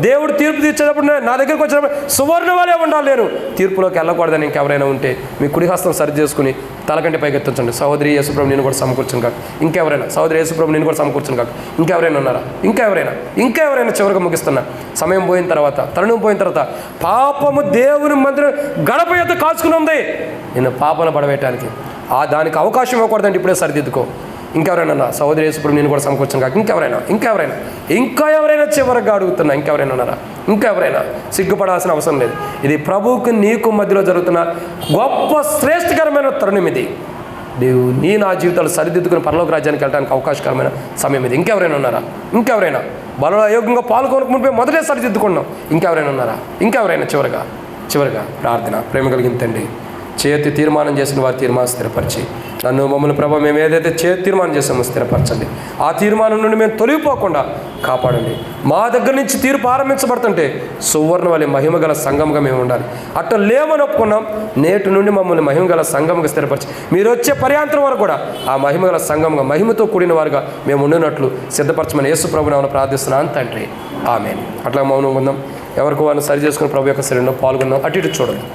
దేవుడు తీర్పు తీర్చేటప్పుడు నా దగ్గరికి వచ్చినప్పుడు సువర్ణ వలె ఉండాలి, నేను తీర్పులోకి వెళ్ళకూడదని ఇంకెవరైనా ఉంటే మీ కుడి హస్తం సరి చేసుకుని తలకంటి పైకి ఎత్తించండి. సహోదరి యేసు ప్రభు నిన్ను కూడా సమకూర్చను కాక. ఇంకెవరైనా? సహోదరి యేసు ప్రభు నిన్ను కూడా సమకూర్చను కాక. ఇంకెవరైనా ఉన్నారా? ఇంకెవరైనా? చివరిగా ముగిస్తున్నా. సమయం పోయిన తర్వాత, తరుణం పోయిన తర్వాత పాపము దేవుని మందిరం గడప ఎత్తు కాల్చుకుని ఉంది నిన్ను పాపను పడవేయటానికి. దానికి అవకాశం ఇవ్వకూడదండి. ఇప్పుడే సరిదిద్దుకో. ఇంకెవరైనా? సహోదరి యేసు ప్రభు నిన్ను కూడా సమకూర్చను కాక. ఇంకా ఎవరైనా చివరిగా అడుగుతున్నా. ఇంకెవరైనా ఉన్నారా? ఇంకెవరైనా? సిగ్గుపడాల్సిన అవసరం లేదు. ఇది ప్రభువుకు నీకు మధ్యలో జరుగుతున్న గొప్ప శ్రేష్టకరమైన తరుణం. ఇది నా జీవితాలు సరిదిద్దుకుని పరలోక రాజ్యానికి వెళ్ళడానికి అవకాశకరమైన సమయం ఇది. ఇంకెవరైనా ఉన్నారా? బలలో యోగ్యంగా పాల్గొనక ముందే మొదటే సరిదిద్దుకున్నాం. ఇంకెవరైనా ఉన్నారా? చివరిగా ప్రార్థన. ప్రేమ కలిగిన తండ్రి, చేతి తీర్మానం చేసిన వారి తీర్మానం స్థిరపరిచి నన్ను మమ్మల్ని ప్రభావ మేము ఏదైతే తీర్మానం చేసామో స్థిరపరచండి. ఆ తీర్మానం నుండి మేము తొలగిపోకుండా కాపాడండి. మా దగ్గర నుంచి తీర్పు ఆరంభించబడుతుంటే సువర్ణ వలె మహిమగల సంఘంగా మేము ఉండాలి. అట్లా లేమని ఒప్పుకున్నాం. నేటి నుండి మమ్మల్ని మహిమగల సంఘంగా స్థిరపరిచి మీరు వచ్చే పర్యాంతరం వరకు కూడా ఆ మహిమగల సంఘంగా మహిమతో కూడిన వారుగా మేము ఉండినట్లు సిద్ధపరచమని యేసు ప్రభువును ప్రార్థిస్తున్నాను తండ్రి. ఆమేన్. అట్లా మౌనం ఉందాం. ఎవరికి వారిని సరి చేసుకుని ప్రభు యొక్క శరీరంలో పాల్గొందాం. అటు ఇటు చూడండి.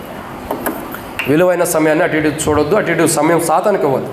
విలువైన సమయాన్ని అటు ఇటు చూడొద్దు. అటు ఇటు సమయం సాతానికి ఇవ్వద్దు.